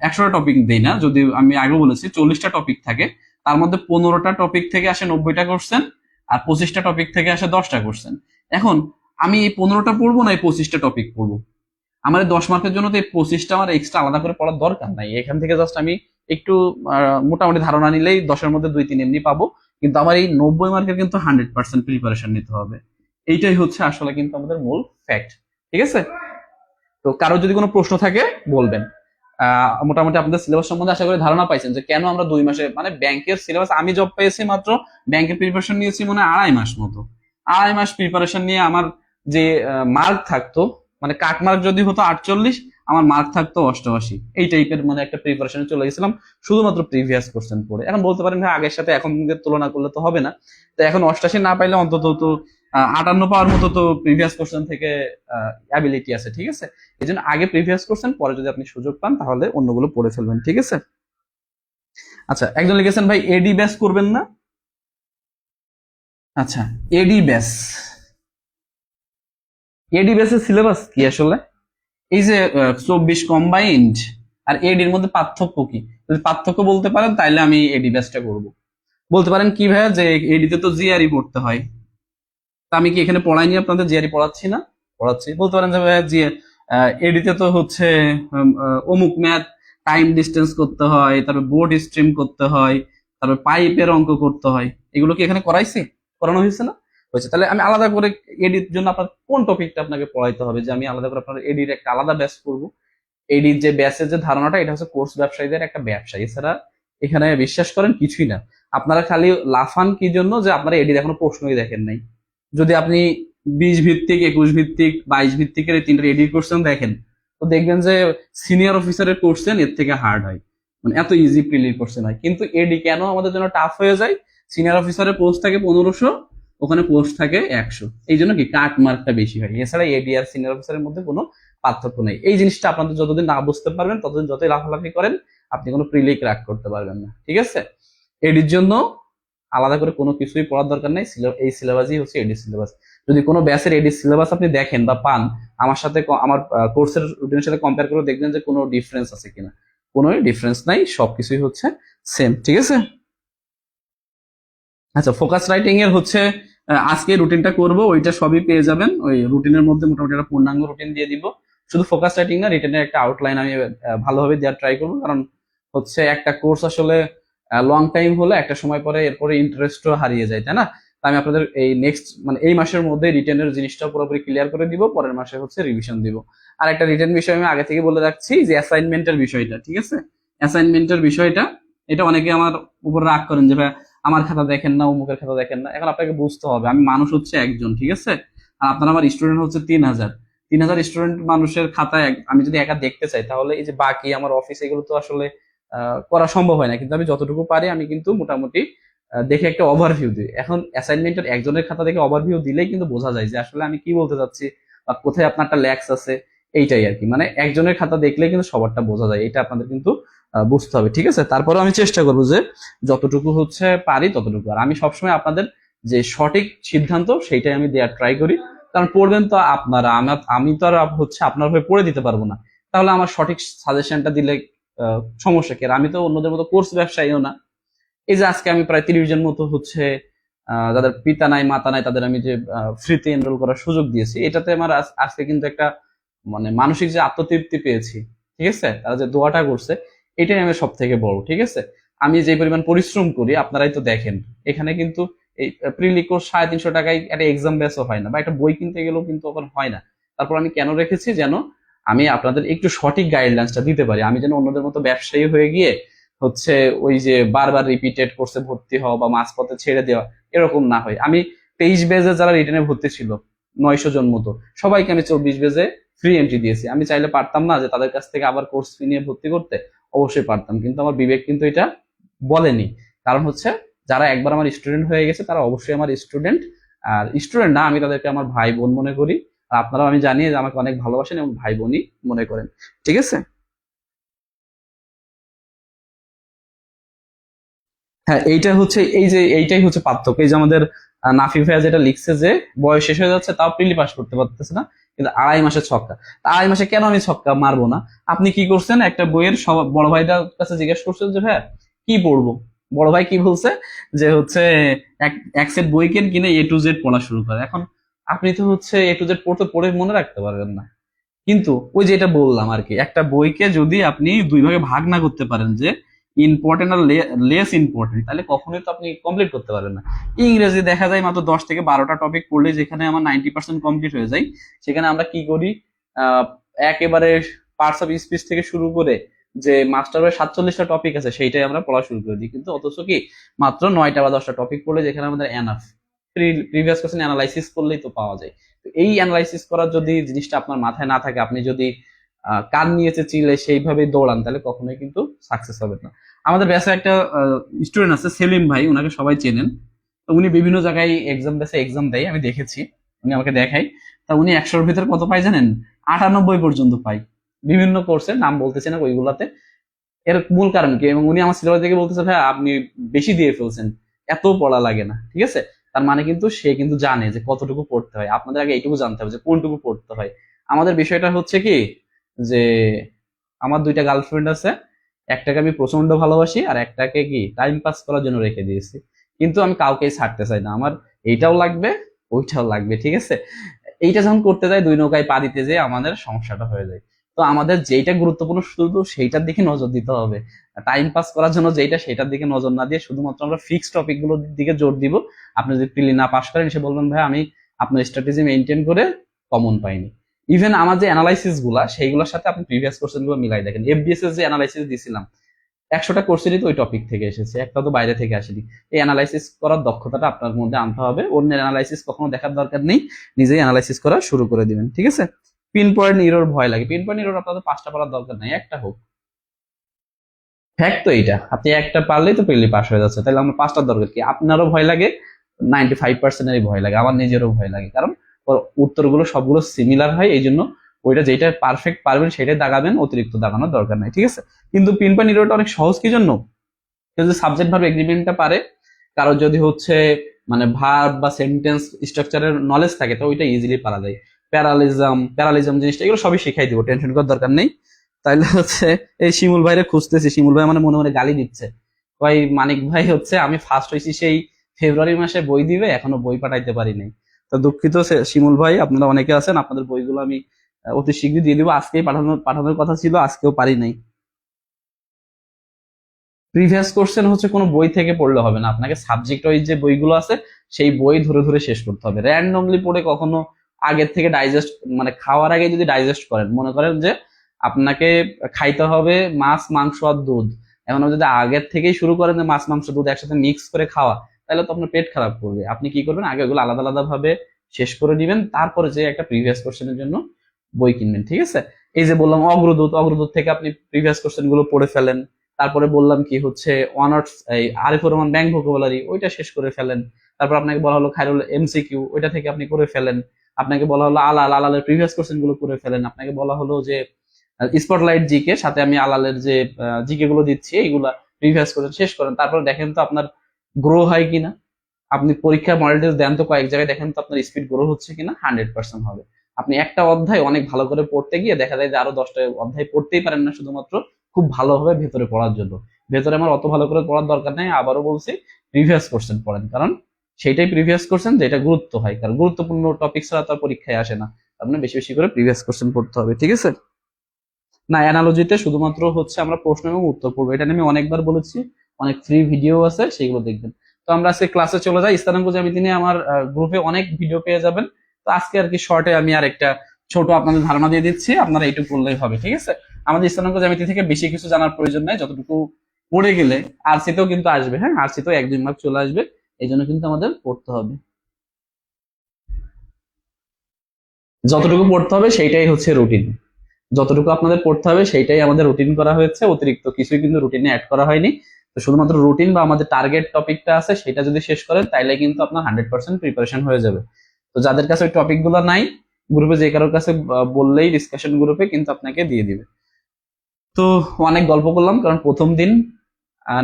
100টা টপিক দেই না, যদি আমি আগে বলেছি 40টা টপিক থাকে, তার মধ্যে 15টা টপিক থেকে আসে 90টা কোশ্চেন, আর 25টা টপিক থেকে আসে 10টা কোশ্চেন। এখন আমি এই 15টা পড়বো না এই 25টা টপিক পড়বো, আমার 10 মার্কের জন্য তো এই 25টা আমার এক্সট্রা আলাদা করে পড়ার দরকার নাই। এখান থেকে জাস্ট আমি একটু মোটামুটি ধারণা নিলেই 10-এর মধ্যে 2-3 এমনি পাবো। কিন্তু আমার এই 90 মার্কের কিন্তু 100% প্রিপারেশন নিতে হবে। এইটাই হচ্ছে আসলে কিন্তু আমাদের মূল ফ্যাক্ট। ঠিক আছে, তো কারো যদি কোনো প্রশ্ন থাকে বলবেন। মোটামুটি আপনাদের সিলেবাস সম্বন্ধে আশা করি ধারণা পাইছেন যে কেন আমরা 2 মাসে, মানে ব্যাংকের সিলেবাস আমি জব পেয়েছি মাত্র, ব্যাংকের প্রিপারেশন নিয়েছি মনে হয় 2.5 মাস মতো। 2.5 মাস প্রিপারেশন নিয়ে আমার যে মার্ক থাকতো, মানে কাট মার্ক যদি হতো 48, আমার মার্ক থাকতো 88। এই টাইপের মানে একটা প্রিপারেশনে চলে গেছিলাম শুধুমাত্র প্রিভিয়াস কোশ্চেন পড়ে। এখন বলতে পারেন ভাই আগের সাথে এখন তুলনা করলে তো হবে না, তো এখন 88 না পাইলে অন্তত তো 58 পাওয়ার মতো তো প্রিভিয়াস কোশ্চেন থেকে অ্যাবিলিটি আছে। ঠিক আছে, এই জন্য আগে প্রিভিয়াস কোশ্চেন, পরে যদি আপনি সুযোগ পান তাহলে অন্যগুলো পড়ে ফেলবেন। ঠিক আছে, আচ্ছা একজন লিখেছেন ভাই এডি ব্যাস করবেন না। আচ্ছা, এডি ব্যাস, এডি ব্যাসের সিলেবাস কি আসলে? এই যে 24 কম্বাইন্ড আর এডির মধ্যে পার্থক্য কি? যদি পার্থক্য বলতে পারেন তাইলে আমি এডি ব্যাসটা করব। বলতে পারেন কি ভাইয়া যে এডিতে তো জিআরই পড়তে হয়, তা আমি কি এখানে পড়াইনি আপনাদের, জিআরই পড়াচ্ছি না? পড়াচ্ছি। বলতে পারেন যে ভাইয়া জি এডিতে তো হচ্ছে অমুক ম্যাথ, টাইম ডিস্টেন্স করতে হয়, তারপর বোর্ড স্ট্রিম করতে হয়, তারপর পাইপের অঙ্ক করতে হয়, এগুলো কি এখানে করাইছি? করানো হয়েছে না? হয়েছে। তাহলে আমি আলাদা করে এডির জন্য আপনার কোন টপিকটা আপনাকে পড়াইতে হবে যে আমি আলাদা করে আপনার এডির একটা আলাদা ব্যাচ করবো? এডির যে ব্যাচের যে ধারণাটা, এটা হচ্ছে কোর্স ব্যবসায়ীদের একটা ব্যবসা, এছাড়া এখানে বিশ্বাস করেন কিছুই না। আপনারা খালি লাফান কি জন্য যে আপনারা এডির এখনো প্রশ্নই দেখেন নাই। যদি আপনি 20 ভিত্তিক, 21 ভিত্তিক, 22 ভিত্তিকের এই 3টা এডিট কোশ্চেন দেখেন, তো দেখবেন যে সিনিয়র অফিসারের কোশ্চেন এর থেকে হার্ড হয়, মানে এত ইজি প্রিলির কোশ্চেন হয়। কিন্তু এডি কেন আমাদের জন্য টাফ হয়ে যায়? সিনিয়র অফিসারের পোস্ট থাকে 1500, ওখানে পোস্ট থাকে 100, এই জন্য কি কাট মার্কটা বেশি হয়। এছাড়া এডি আর সিনিয়র অফিসারের মধ্যে কোনো পার্থক্য নেই। এই জিনিসটা আপনাদের যতদিন না বুঝতে পারবেন ততদিন যতই লাফালাফি করেন আপনি কোনো প্রিলি ক্র্যাক করতে পারবেন না। ঠিক আছে, এডির জন্য আলাদা করে কোনো কিছুই পড়ার দরকার নেই, এই সিলেবাসই হচ্ছে এডি সিলেবাস। যদি কোনো ব্যাচের এডি সিলেবাস আপনি দেখেন বা পান, আমার সাথে আমার কোর্সের রুটিনের সাথে কম্পেয়ার করে দেখবেন যে কোনো ডিফারেন্স আছে কিনা। কোনো ডিফারেন্স নাই, সবকিছুই হচ্ছে সেম। ঠিক আছে, আচ্ছা ফোকাস রাইটিং এর হচ্ছে আজকে রুটিনটা করব, ওইটা সবই পেয়ে যাবেন। ওই রুটিনের মধ্যে মোটামুটি একটা পূর্ণাঙ্গ রুটিন দিয়ে দিব। শুধু ফোকাস রাইটিং না, রিটেনের একটা আউটলাইন আমি ভালোভাবে দেওয়ার ট্রাই করবো, কারণ হচ্ছে একটা কোর্স আসলে লং টাইম হলে একটা সময় পরে এরপরে ইন্টারেস্টও হারিয়ে যায়, তাই না? তো আমি আপনাদের এই নেক্সট মানে এই মাসের মধ্যে রিটেনের জিনিসটা পুরোপুরি ক্লিয়ার করে দিব, পরের মাসে হচ্ছে রিভিশন দিব। আর একটা রিটেন বিষয় আমি আগে থেকে বলে রাখছি যে অ্যাসাইনমেন্টের বিষয়টা। ঠিক আছে, অ্যাসাইনমেন্টের বিষয়টা, এটা অনেকে আমার উপর রাগ করেন যে ভাই আমার খাতা দেখেন না, অমুকের খাতা দেখেন না। এখন আপনাকে বুঝতে হবে আমি মানুষ হচ্ছে একজন, ঠিক আছে, আর আপনার আমার স্টুডেন্ট হচ্ছে 3000। 3000 স্টুডেন্ট মানুষের খাতায় আমি যদি একা দেখতে চাই তাহলে এই যে বাকি আমার অফিস এগুলো তো আসলে করা সম্ভব হয় না। কিন্তু আমি যতটুকু পারি আমি কিন্তু মোটামুটি দেখে একটা ওভারভিউ দিই। এখন অ্যাসাইনমেন্টের একজনের খাতা দেখে ওভারভিউ দিলেই কিন্তু বোঝা যায় যে আসলে আমি কি বলতে চাচ্ছি বা কোথায় আপনারটা ল্যাক্স আছে। এইটাই আর কি, মানে একজনের খাতা দেখলেই কিন্তু সবারটা বোঝা যায়, এটা আপনাদের কিন্তু বুঝতে হবে। ঠিক আছে, তারপরে আমি চেষ্টা করবো যে যতটুকু হচ্ছে পারি ততটুকু। আর আমি সবসময় আপনাদের যে সঠিক সিদ্ধান্ত সেইটাই আমি দেওয়ার ট্রাই করি, কারণ পড়বেন তো আপনারা, আমি তো আর হচ্ছে আপনার হয়ে পড়ে দিতে পারবো না। তাহলে আমার সঠিক সাজেশনটা দিলে সমস্যা কি? আর আমি তো অন্যদের মতো কোর্স ব্যবসায়ীও না। এই যে আজকে আমি প্রায় 30 জন মতো হচ্ছে যাদের পিতা নাই মাতা নাই তাদের আমি যে ফ্রিতে এনরোল করার সুযোগ দিয়েছি, এটাতে আমার আজকে কিন্তু একটা মানে মানসিক যে আত্মতৃপ্তি পেয়েছি। ঠিক আছে, তারা যে দোয়াটা করছে এটাই আমি সব থেকে বড়। ঠিক আছে, আমি যে পরিমাণ পরিশ্রম করি আপনারাই তো দেখেন। এখানে কিন্তু এই প্রিলি কোর্স 350 টাকায় একটা এক্সাম ব্যাচও হয় না, বা একটা বই কিনতে গেলেও কিন্তু ওখানে হয় না। তারপর আমি কেন রেখেছি? যেন আমি আপনাদের একটু সঠিক গাইডলাইন্সটা দিতে পারি, আমি যেন অন্যদের মতো ব্যবসায়ী হয়ে গিয়ে হচ্ছে ওই যে বারবার রিপিটেড কোর্সে ভর্তি হওয়া বা মাঝপথে ছেড়ে দেওয়া এরকম না হয়। আমি 23 বেজে যারা রিটেনে ভর্তি ছিল 900 জন মতো, সবাইকে আমি 24 বেজে ফ্রি এন্ট্রি দিয়েছি। আমি চাইলে পারতাম না যে তাদের কাছ থেকে আবার কোর্স ফি নিয়ে ভর্তি করতে? অবশ্যই পারতাম, কিন্তু আমার বিবেক কিন্তু এটা বলেনি। কারণ হচ্ছে যারা একবার আমার স্টুডেন্ট হয়ে গেছে তারা অবশ্যই আমার স্টুডেন্ট। আর স্টুডেন্ট না, আমি তাদেরকে আমার ভাই বোন মনে করি। আর আপনারা আমি জানি যে আমাকে অনেক ভালোবাসেন এবং ভাই বোনই মনে করেন। ঠিক আছে, হ্যাঁ এইটা হচ্ছে এই যে এইটাই হচ্ছে পার্থক্য। এই যে আমাদের নাফি ভাইয়া যেটা লিখছে যে বয়স শেষ হয়ে যাচ্ছে তাও প্রিলি পাস করতে পারতেছে না, কিন্তু 2.5 মাসে ছক্কা। তা 2.5 মাসে কেন আমি ছক্কা মারবো না? আপনি কি করছেন? একটা বইয়ের সব বড় ভাইটার কাছে জিজ্ঞেস করছেন যে ভাইয়া কি পড়বো? বড় ভাই কি বলছে? যে হচ্ছে এক এক সেট বই কিনে A to Z পড়া শুরু করে। এখন আপনি তো হচ্ছে A to Z পড়তে পড়ে মনে রাখতে পারবেন না। কিন্তু ওই যেটা বললাম আর কি, একটা বইকে যদি আপনি দুই ভাগে ভাগ না করতে পারেন, যে ইম্পর্টেন্ট আর লেস ইম্পর্টেন্ট, তাহলে কখনোই তো আপনি কমপ্লিট করতে পারবেন না। ইংরেজি দেখা যায় মাত্র 10 থেকে 12টা টপিক পড়লে যেখানে আমার 90% কমপ্লিট হয়ে যায়, সেখানে আমরা কি করি, আহ, একেবারে পার্টস অফ স্পিচ থেকে শুরু করে যে মাস্টারের 47টা টপিক আছে সেইটাই আমরা পড়া শুরু করে দিই, কিন্তু অথচ কি মাত্র 9টা বা 10টা টপিক পড়লে যেখানে আমাদের এনাফ প্রিভিয়াস কোশ্চেন অ্যানালাইসিস করলেই তো পাওয়া যায়। তো এই অ্যানালাইসিস করার যদি জিনিসটা আপনার মাথায় না থাকে, আপনি যদি কান নিয়েছে চিলে সেইভাবে দৌড়ান, তাহলে কখনোই কিন্তু সাকসেস হবে না। আমাদের ব্যাচে একটা স্টুডেন্ট আছে সেলিম ভাই, ওনাকে সবাই চেনেন। তো উনি বিভিন্ন জায়গায় এক্সাম ব্যাচে এক্সাম দেয়, আমি দেখেছি, উনি আমাকে দেখাই। তা উনি 100-র ভিতর কত পাই জানেন? 98 পর্যন্ত পাই, বিভিন্ন কোর্সের নাম বলতেছি না ওইগুলাতে। এর মূল কারণ কি, এবং উনি আমার সিলেবাস দেখে বলতেছে ভাই আপনি বেশি দিয়ে ফেলছেন, এত পড়া লাগে না, ঠিক আছে। তার মানে কিন্তু সে কিন্তু জানে যে কতটুকু পড়তে হয়। আপনাদের আগে এইটুকু জানতে হবে যে কোনটুকু পড়তে হয়। আমাদের বিষয়টা হচ্ছে কি, যে আমার 2টা গার্লফ্রেন্ড আছে, একটাকে আমি প্রচন্ড ভালোবাসি আর একটাকে কি টাইম পাস করার জন্য রেখে দিয়েছি, কিন্তু আমি কাউকেই ছাড়তে চাই না, আমার এইটাও লাগবে ওইটাও লাগবে, ঠিক আছে। এইটা যখন করতে যাই, দুই নৌকায় পা দিতে যেয়ে আমাদের সমস্যাটা হয়ে যায়। তো আমাদের যেইটা গুরুত্বপূর্ণ শুধু সেইটার দিকে নজর দিতে হবে। টাইম পাস করার জন্য যেইটা সেটার দিকে নজর না দিয়ে শুধুমাত্র আমরা ফিক্সড টপিক গুলোর দিকে জোর দিব। আপনি যদি প্রিলি না পাস করেন, সে বলবেন ভাই আমি আপনার স্ট্র্যাটেজি মেনটেন করে কমন পাইনি। ইভেন আমার যে অ্যানালাইসিস গুলা সেইগুলোর সাথে আপনি প্রিভিয়াস কোশ্চেন গুলো মিলাই দেখেন, এফবিএস এর যে অ্যানালাইসিস দিয়েছিলাম 100টা কোর্সেরই তো ওই টপিক থেকে এসেছে, একটা তো বাইরে থেকে আসেনি। এই অ্যানালাইসিস করার দক্ষতাটা আপনার মধ্যে আনতে হবে, অন্যের অ্যানালাইসিস কখনো দেখার দরকার নেই, নিজেই অ্যানালাইসিস করা শুরু করে দিবেন, ঠিক আছে। পিন পয়েন্ট ইরোর ভয় লাগে, পিন পয়েন্ট ইরোর আপনাদের 5টা পারার দরকার নাই, একটা হোক। ফ্যাক্ট তো এইটা, আপনি একটা পারলেই তো পেলে পাস হয়ে যাচ্ছে, তাহলে আমার 5টার দরকার কি? আপনারও ভয় লাগে, 95%-এরই ভয় লাগে, আমার নিজেরও ভয় লাগে, কারণ ওর উত্তরগুলো সবগুলো সিমিলার হয়, এই জন্য ওইটা যেটা পারফেক্ট পারবেন সেটাই দাগাবেন, অতিরিক্ত দাগানোর দরকার নাই, ঠিক আছে। কিন্তু পিন পয়েন্ট ইরোটা অনেক সহজ, কি জন্য? কেউ যদি সাবজেক্ট ভার্ব এগ্রিমেন্টটা পারে, কারো যদি হচ্ছে মানে ভার্ব বা সেন্টেন্স স্ট্রাকচারের নলেজ থাকে, তো ওইটা ইজিলি পারা যায়। প্যারালিজম জিনিসটা এগুলো সবই শিখাই দিব, টেনশন করার দরকার নেই। তাইলে হচ্ছে এই শিমুল ভাইরে খুঁজতেছি, শিমুল ভাই মানে মনে মনে গালি দিচ্ছে, ভাই মানিক ভাই হচ্ছে আমি ফার্স্ট হয়েছি সেই ফেব্রুয়ারি মাসে বই দিবে, এখনো বই পাঠাইতে পারি নাই। তো দুঃখিত শিমুল ভাই, আপনারা অনেকে আছেন, আপনাদের বইগুলো আমি অতি শীঘ্রই দিয়ে দিব, আজকেই পাঠানোর পাঠানোর কথা ছিল, আজকেও পারি নাই। প্রিভিয়াস কোশ্চেন হচ্ছে কোনো বই থেকে পড়লে হবে না, আপনাকে সাবজেক্ট ওয়াইজ যে বইগুলো আছে সেই বই ধরে ধরে শেষ করতে হবে। র্যান্ডমলি পড়ে কখনো আগের থেকে ডাইজেস্ট, মানে খাওয়ার আগে যদি ডাইজেস্ট করেন, মনে করেন যে আপনাকে খাইতে হবে মাছ মাংস আর দুধ, এখন আপনি যদি আগের থেকেই শুরু করেন যে মাছ মাংস দুধ একসাথে মিক্স করে খাওয়া, তাহলে তো আপনার পেট খারাপ করবে। আপনি কি করবেন, আগে ওগুলো আলাদা আলাদা ভাবে শেষ করে দিবেন, তারপরে যে একটা প্রিভিয়াস কোশ্চেনের জন্য বই কিনবেন, ঠিক আছে। এই যে বললাম অগ্রদূত, অগ্রদূত থেকে আপনি প্রিভিয়াস কোশ্চেন গুলো পড়ে ফেলেন। তারপরে বললাম কি হচ্ছে ওয়ান অর্ডস, এই আরিফুর রহমান ব্যাংক ভোকাবুলারি, ওইটা শেষ করে ফেলেন। তারপর আপনাকে বলা হলো খায়রুল এমসিকিউ, ওইটা থেকে আপনি করে ফেলেন। আপনাকে বলা হলো আলাল, আলালের প্রিভিয়াস কোশ্চেন গুলো করে ফেলেন। আপনাকে বলা হলো যে স্পটলাইট জিকে, সাথে আমি আলালের যে জিকে গুলো দিচ্ছি এইগুলা প্রিভিয়াস কোশ্চেন শেষ করেন। তারপর দেখেন তো আপনার গ্রো হয় কিনা। আপনি পরীক্ষার মডেল টেস্ট দেন তো কয়েক জায়গায়, দেখেন তো আপনার স্পিড গ্রো হচ্ছে কিনা, 100% হবে। আপনি একটা অধ্যায় অনেক ভালো করে পড়তে গিয়ে দেখা যায় যে আরো 10টা অধ্যায় পড়তেই পারেন না, শুধুমাত্র খুব ভালোভাবে ভেতরে পড়ার জন্য। ভেতরে আমার অত ভালো করে পড়ার দরকার নেই, আবারও বলছি প্রিভিয়াস কোশ্চেন পড়েন, কারণ সেইটাই প্রিভিয়াস কোশ্চেন যেটা গুরুত্ব হয়, কারণ গুরুত্বপূর্ণ টপিক ছাড়া তো আর পরীক্ষায় আসে না। আপনি বেশি বেশি করে প্রিভিয়াস কোশ্চেন পড়তে হবে, ঠিক আছে। না, অ্যানালজিতে শুধুমাত্র হচ্ছে আমরা প্রশ্ন এবং উত্তর পড়বো, এটা নিয়ে আমি অনেকবার বলেছি, অনেক ফ্রি ভিডিও আছে, সেগুলো দেখবেন। তো আমরা আজকে ক্লাসে চলে যাই। স্থানাঙ্ক জ্যামিতি নিয়ে আমার গ্রুপে অনেক ভিডিও পেয়ে যাবেন। তো আজকে আর কি শর্টে আমি আর একটা ছোট আপনাদের ধারণা দিয়ে দিচ্ছি, আপনারা এইটুকু করলেই হবে, ঠিক আছে। আমাদের স্থানাঙ্ক জ্যামিতি থেকে বেশি কিছু জানার প্রয়োজন নাই, যতটুকু পড়ে গেলে আরসিতেও কিন্তু আসবে, হ্যাঁ আরসিতেও 1-2 মার্ক চলে আসবে, এই জন্য কিন্তু আমাদের পড়তে হবে। যতটুকু পড়তে হবে সেইটাই হচ্ছে রুটিন, যতটুকু আপনাদের পড়তে হবে সেইটাই আমাদের রুটিন করা হয়েছে, অতিরিক্ত কিছুই কিন্তু রুটিনে অ্যাড করা হয়নি। তো শুধুমাত্র রুটিন বা আমাদের টার্গেট টপিকটা আছে সেটা যদি শেষ করেন, তাইলে কিন্তু আপনার 100% প্রিপারেশন হয়ে যাবে। তো যাদের কাছে ওই টপিক গুলো নাই, গ্রুপে যে কারোর কাছে বললেই ডিসকাশন গ্রুপে কিন্তু আপনাকে দিয়ে দিবে। তো অনেক গল্প করলাম, কারণ প্রথম দিন।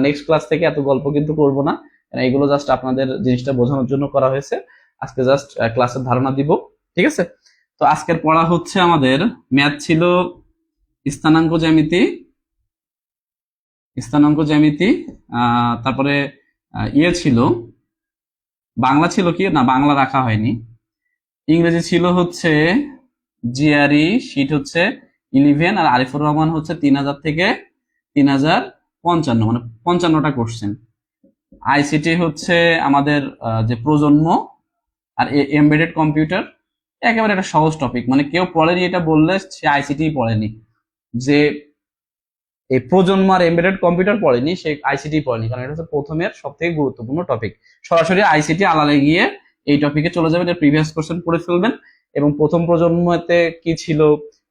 নেক্সট ক্লাস থেকে এত গল্প কিন্তু করব না, কারণ এগুলো জাস্ট আপনাদের জিনিসটা বোঝানোর জন্য করা হয়েছে। আজকে জাস্ট ক্লাসের ধারণা দিব, ঠিক আছে। তো আজকের পড়া হচ্ছে আমাদের ম্যাথ ছিল স্থানাঙ্ক জ্যামিতি, স্থানাঙ্ক জ্যামিতি, তারপরে ইয়ে ছিল, বাংলা ছিল কি না, বাংলা রাখা হয়নি। ইংরেজি ছিল হচ্ছে জিআরই শীট হচ্ছে 11, আর আরিফুর রহমান হচ্ছে 3000 থেকে 3055, মানে 55টা কোশ্চেন। আইসিটি হচ্ছে আমাদের যে প্রজন্ম আর এমবেডেড কম্পিউটার, একেবারে একটা সহজ টপিক, মানে কেউ পড়েনি এটা বললে সে আইসিটি পড়েনি। যে এই প্রজন্ম আর এমবেডেড কম্পিউটার পড়েনি সে আইসিটি পড়েনি, কারণ এটা হচ্ছে প্রথমের সব থেকে গুরুত্বপূর্ণ টপিক। সরাসরি আইসিটি আলাদা গিয়ে এই টপিকে চলে যাবেন, এর প্রিভিয়াস কোশ্চেন পড়ে ফেলবেন, এবং প্রথম প্রজন্মতে কি ছিল,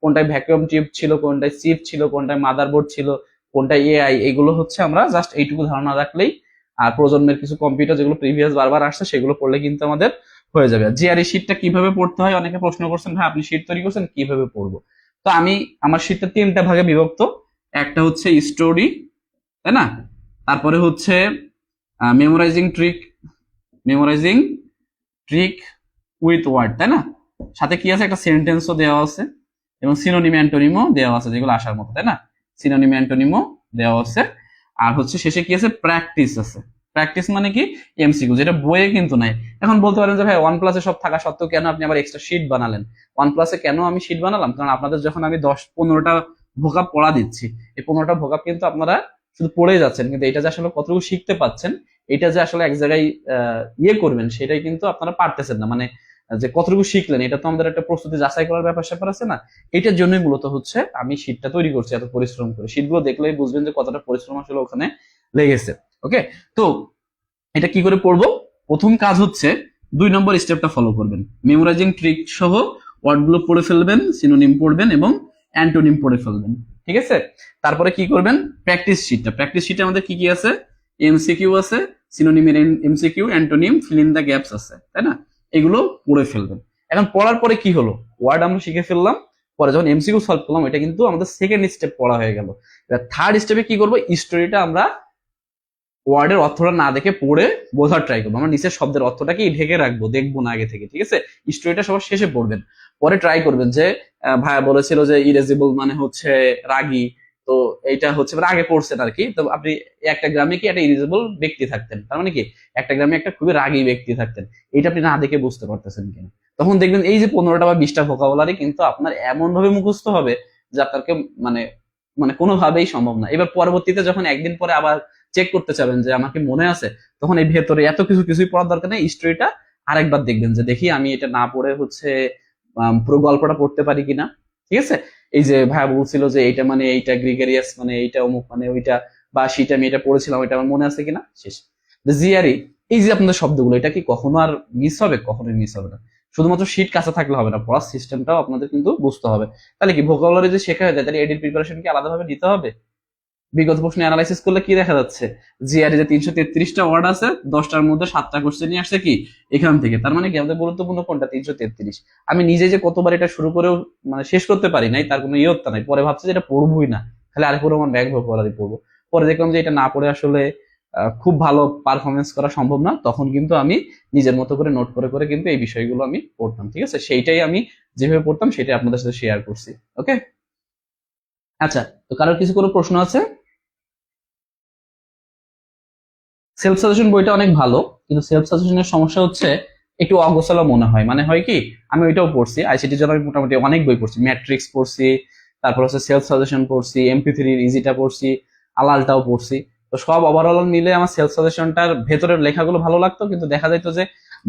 কোনটায় ভ্যাকুয়াম টিউব ছিল, কোনটায় চিপ ছিল, কোনটায় মাদারবোর্ড ছিল, কোনটায় এআই, এগুলো হচ্ছে আমরা জাস্ট এইটুকু ধারণা রাখলেই, আর প্রজন্মের কিছু কম্পিউটার যেগুলো প্রিভিয়াস বারবার আসছে সেগুলো পড়লে কিন্তু আমাদের হয়ে যাবে। জিআরই শীটটা কিভাবে পড়তে হয় অনেকে প্রশ্ন করছেন, ভাই আপনি শীট তৈরি করছেন কিভাবে পড়বো? তো আমি আমার শীটটা 3টা ভাগে বিভক্ত। একটা হচ্ছে স্টোরি, তাই না, তারপরে হচ্ছে memorising trick, memorising trick with word, তাই না, সাথে কি আছে একটা সেন্টেন্সও দেওয়া আছে, এবং সিনোনিম অ্যান্টোনিমও দেওয়া আছে যেগুলো আসার মতো, তাই না, সিনোনিম অ্যান্টোনিমও দেওয়া আছে। আর হচ্ছে শেষে কি আছে, প্র্যাকটিস আছে। প্র্যাকটিস মানে কি, এমসিকিউ, যেটা বইয়ে কিন্তু নাই। এখন বলতে পারেন যে ভাই ওয়ান প্লাসে সব থাকা সত্ত্বেও কেন আপনি আবার এক্সট্রা শিট বানালেন? ওয়ান প্লাসে কেন আমি শিট বানালাম, কারণ আপনাদের যখন আমি 10-15টা ভোকাব পড়া দিচ্ছি, এই 15টা ভোকাব কিন্তু আপনারা শুধু পড়ে যাচ্ছেন, কিন্তু এটা যে আসলে কতটুকু শিখতে পাচ্ছেন, এটা যে আসলে এক জায়গায় ইয়ে করবেন সেটাই কিন্তু আপনারা পারতেছেন না, মানে যে কতটুকু শিখলেন এটা তো আমাদের একটা প্রস্তুতি যাচাই করার ব্যাপার স্যাপার আছে না। এটার জন্যই মূলত হচ্ছে আমি শীটটা তৈরি করছি এত পরিশ্রম করে। শীটগুলো দেখলেই বুঝবেন যে কতটা পরিশ্রম আসলে ওখানে লেগেছে। ওকে, তো এটা কি করে পড়বো? প্রথম কাজ হচ্ছে 2 নম্বর স্টেপটা ফলো করবেন, মেমোরাইজিং ট্রিক সহ ওয়ার্ডগুলো পড়ে ফেলবেন, সিনোনিম পড়বেন এবং অ্যান্টোনিম পড়ে ফেলবেন, ঠিক আছে। তারপরে কি করবেন, প্র্যাকটিস শিটটা, প্র্যাকটিস শিটে আমাদের কি কি আছে, এমসিকিউ আছে, সিনোনিমের MCQ, antonym, fill in the gaps আছে, তাই না, এগুলো পড়ে ফেলবেন। এখন পড়ার পরে কি হলো, ওয়ার্ড আমরা শিখে ফেললাম, পরে যখন এমসিকিউ সলভ করলাম এটা কিন্তু আমাদের সেকেন্ড স্টেপ পড়া হয়ে গেল। এবার থার্ড স্টেপে কি করবো, স্টোরিটা আমরা ওয়ার্ডের অর্থটা না দেখে পড়ে বোঝার ট্রাই করবো, আমরা নিচের শব্দের অর্থটাকে ঢেকে রাখবো, দেখবো না আগে থেকে, ঠিক আছে। স্টোরিটা সবার শেষে পড়বেন, পরে ট্রাই করবেন যে ভাইয়া বলেছিল যে ইরেজিবল মানে হচ্ছে রাগী, তো এইটা হচ্ছে মানে আগে পড়ছেন আর কি, তো আপনি একটা গ্রামে কি একটা ইরেজিবল ব্যক্তি থাকতেন, তার মানে কি একটা গ্রামে একটা খুবই রাগী ব্যক্তি থাকতেন, এটা আপনি না দেখে বুঝতে পারতেছেন কিনা। তখন দেখবেন এই যে 15টা বা 20টা ভোকাবুলারি কিন্তু আপনার এমন ভাবে মুখস্থ হবে যে আপনাকে মানে মানে কোনোভাবেই সম্ভব না। এবার পরবর্তীতে যখন একদিন পরে আবার চেক করতে চাবেন যে আমাকে মনে আছে, তখন এই ভেতরে এত কিছুই পড়ার দরকার নেই, স্টোরিটা আরেকবার দেখবেন যে দেখি আমি এটা না পড়ে হচ্ছে পুরো গল্পটা পড়তে পারি কিনা, ঠিক আছে। এই যে ভাইয়া বলছিল যে এইটা মানে এইটা গ্রিগেরিয়াস মানে এইটা অমুক মানে ওইটা, বা সেটা আমি এটা পড়েছিলাম এটা আমার মনে আছে কিনা, শেষ। জিআরই, এই যে আপনাদের শব্দগুলো এটা কি কখনো আর মিস হবে? কখনোই মিস হবে না। শুধুমাত্র শীট কাছে থাকলে হবে না, পড়ার সিস্টেমটাও আপনাদের কিন্তু বুঝতে হবে। তাহলে কি ভোকাবুলারি যে শেখা হয়ে যায়, তাহলে এডিট প্রিপারেশন কি আলাদাভাবে নিতে হবে? বিগত প্রশ্ন অ্যানালাইসিস করলে কি দেখা যাচ্ছে, জিআরই যে 333টা ওয়ার্ড আছে 10টার মধ্যে 7টা কোশ্চেন নিয়ে আসছে কি এখান থেকে, তার মানে কি আমাদের গুরুত্বপূর্ণ কোনটা, 333। আমি নিজে যে কতবার এটা শুরু করেও মানে শেষ করতে পারি নাই তার কোনো ইয়ত্তা নাই, পরে ভাবছি যে এটা পড়বই না, খালি আরেকবার আমার ব্যাগ ভোকাবুলারি পড়বো। পরে দেখলাম যে এটা না পড়ে আসলে খুব ভালো পারফরমেন্স করা সম্ভব না, তখন কিন্তু আমি নিজের মতো করে নোট করে করে কিন্তু এই বিষয়গুলো আমি পড়তাম, ঠিক আছে। সেইটাই আমি যেভাবে পড়তাম সেটাই আপনাদের সাথে শেয়ার করছি। ওকে, আচ্ছা, তো কারোর কিছু কোনো প্রশ্ন আছে? সেলফ সাজেশন বইটা অনেক ভালো, কিন্তু সেলফ সাজেশনের সমস্যা হচ্ছে একটু অগোছালো মনে হয়। মানে হয় কি, আমি ওইটাও পড়ছি, আইসিটির জন্য আমি মোটামুটি অনেক বই পড়ছি, ম্যাট্রিক্স পড়ছি, তারপর হচ্ছে সেলফ সাজেশন পড়ছি, MP3 ইজিটা পড়ছি, আলালটাও পড়ছি। তো সব ওভারঅল মিলে আমার সেলফ সাজেশনটার ভেতরের লেখাগুলো ভালো লাগতো, কিন্তু দেখা যাইতো যে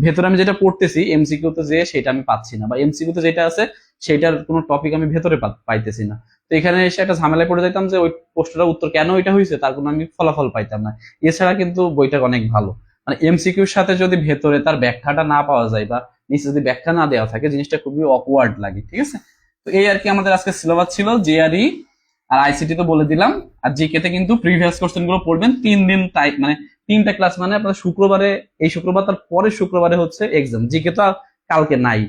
ভেতরে আমি যেটা পড়তেছি এমসিকিউ তে যে সেটা আমি পাচ্ছি না, বা এমসিকিউ তে যেটা আছে সেটার কোনো টপিক আমি ভেতরে পাইতেছি না। তো এখানে এসে একটা ঝামেলায় পড়ে যেতাম যে ওই প্রশ্নটার উত্তর কেন ওইটা হয়েছে তার কোনো আমি ফলাফল পাইতাম না। এছাড়া কিন্তু বইটা অনেক ভালো, মানে এমসিকিউর সাথে যদি ভেতরে তার ব্যাখ্যাটা না পাওয়া যায় বা নিচে যদি ব্যাখ্যা না দেওয়া থাকে জিনিসটা খুবই অকওয়ার্ড লাগে, ঠিক আছে। তো এই আর কি আমাদের আজকে সিলেবাস ছিল, জিআরই আর আইসিটি তো বলে দিলাম। আর জিকে তে কিন্তু প্রিভিয়াস কোশ্চেন গুলো পড়বেন 3 দিন টাইম, মানে 3টা ক্লাস, মানে আপনার শুক্রবারে, এই শুক্রবার তার পরের শুক্রবারে হচ্ছে এক্সাম। জিকে তো কালকে নাই,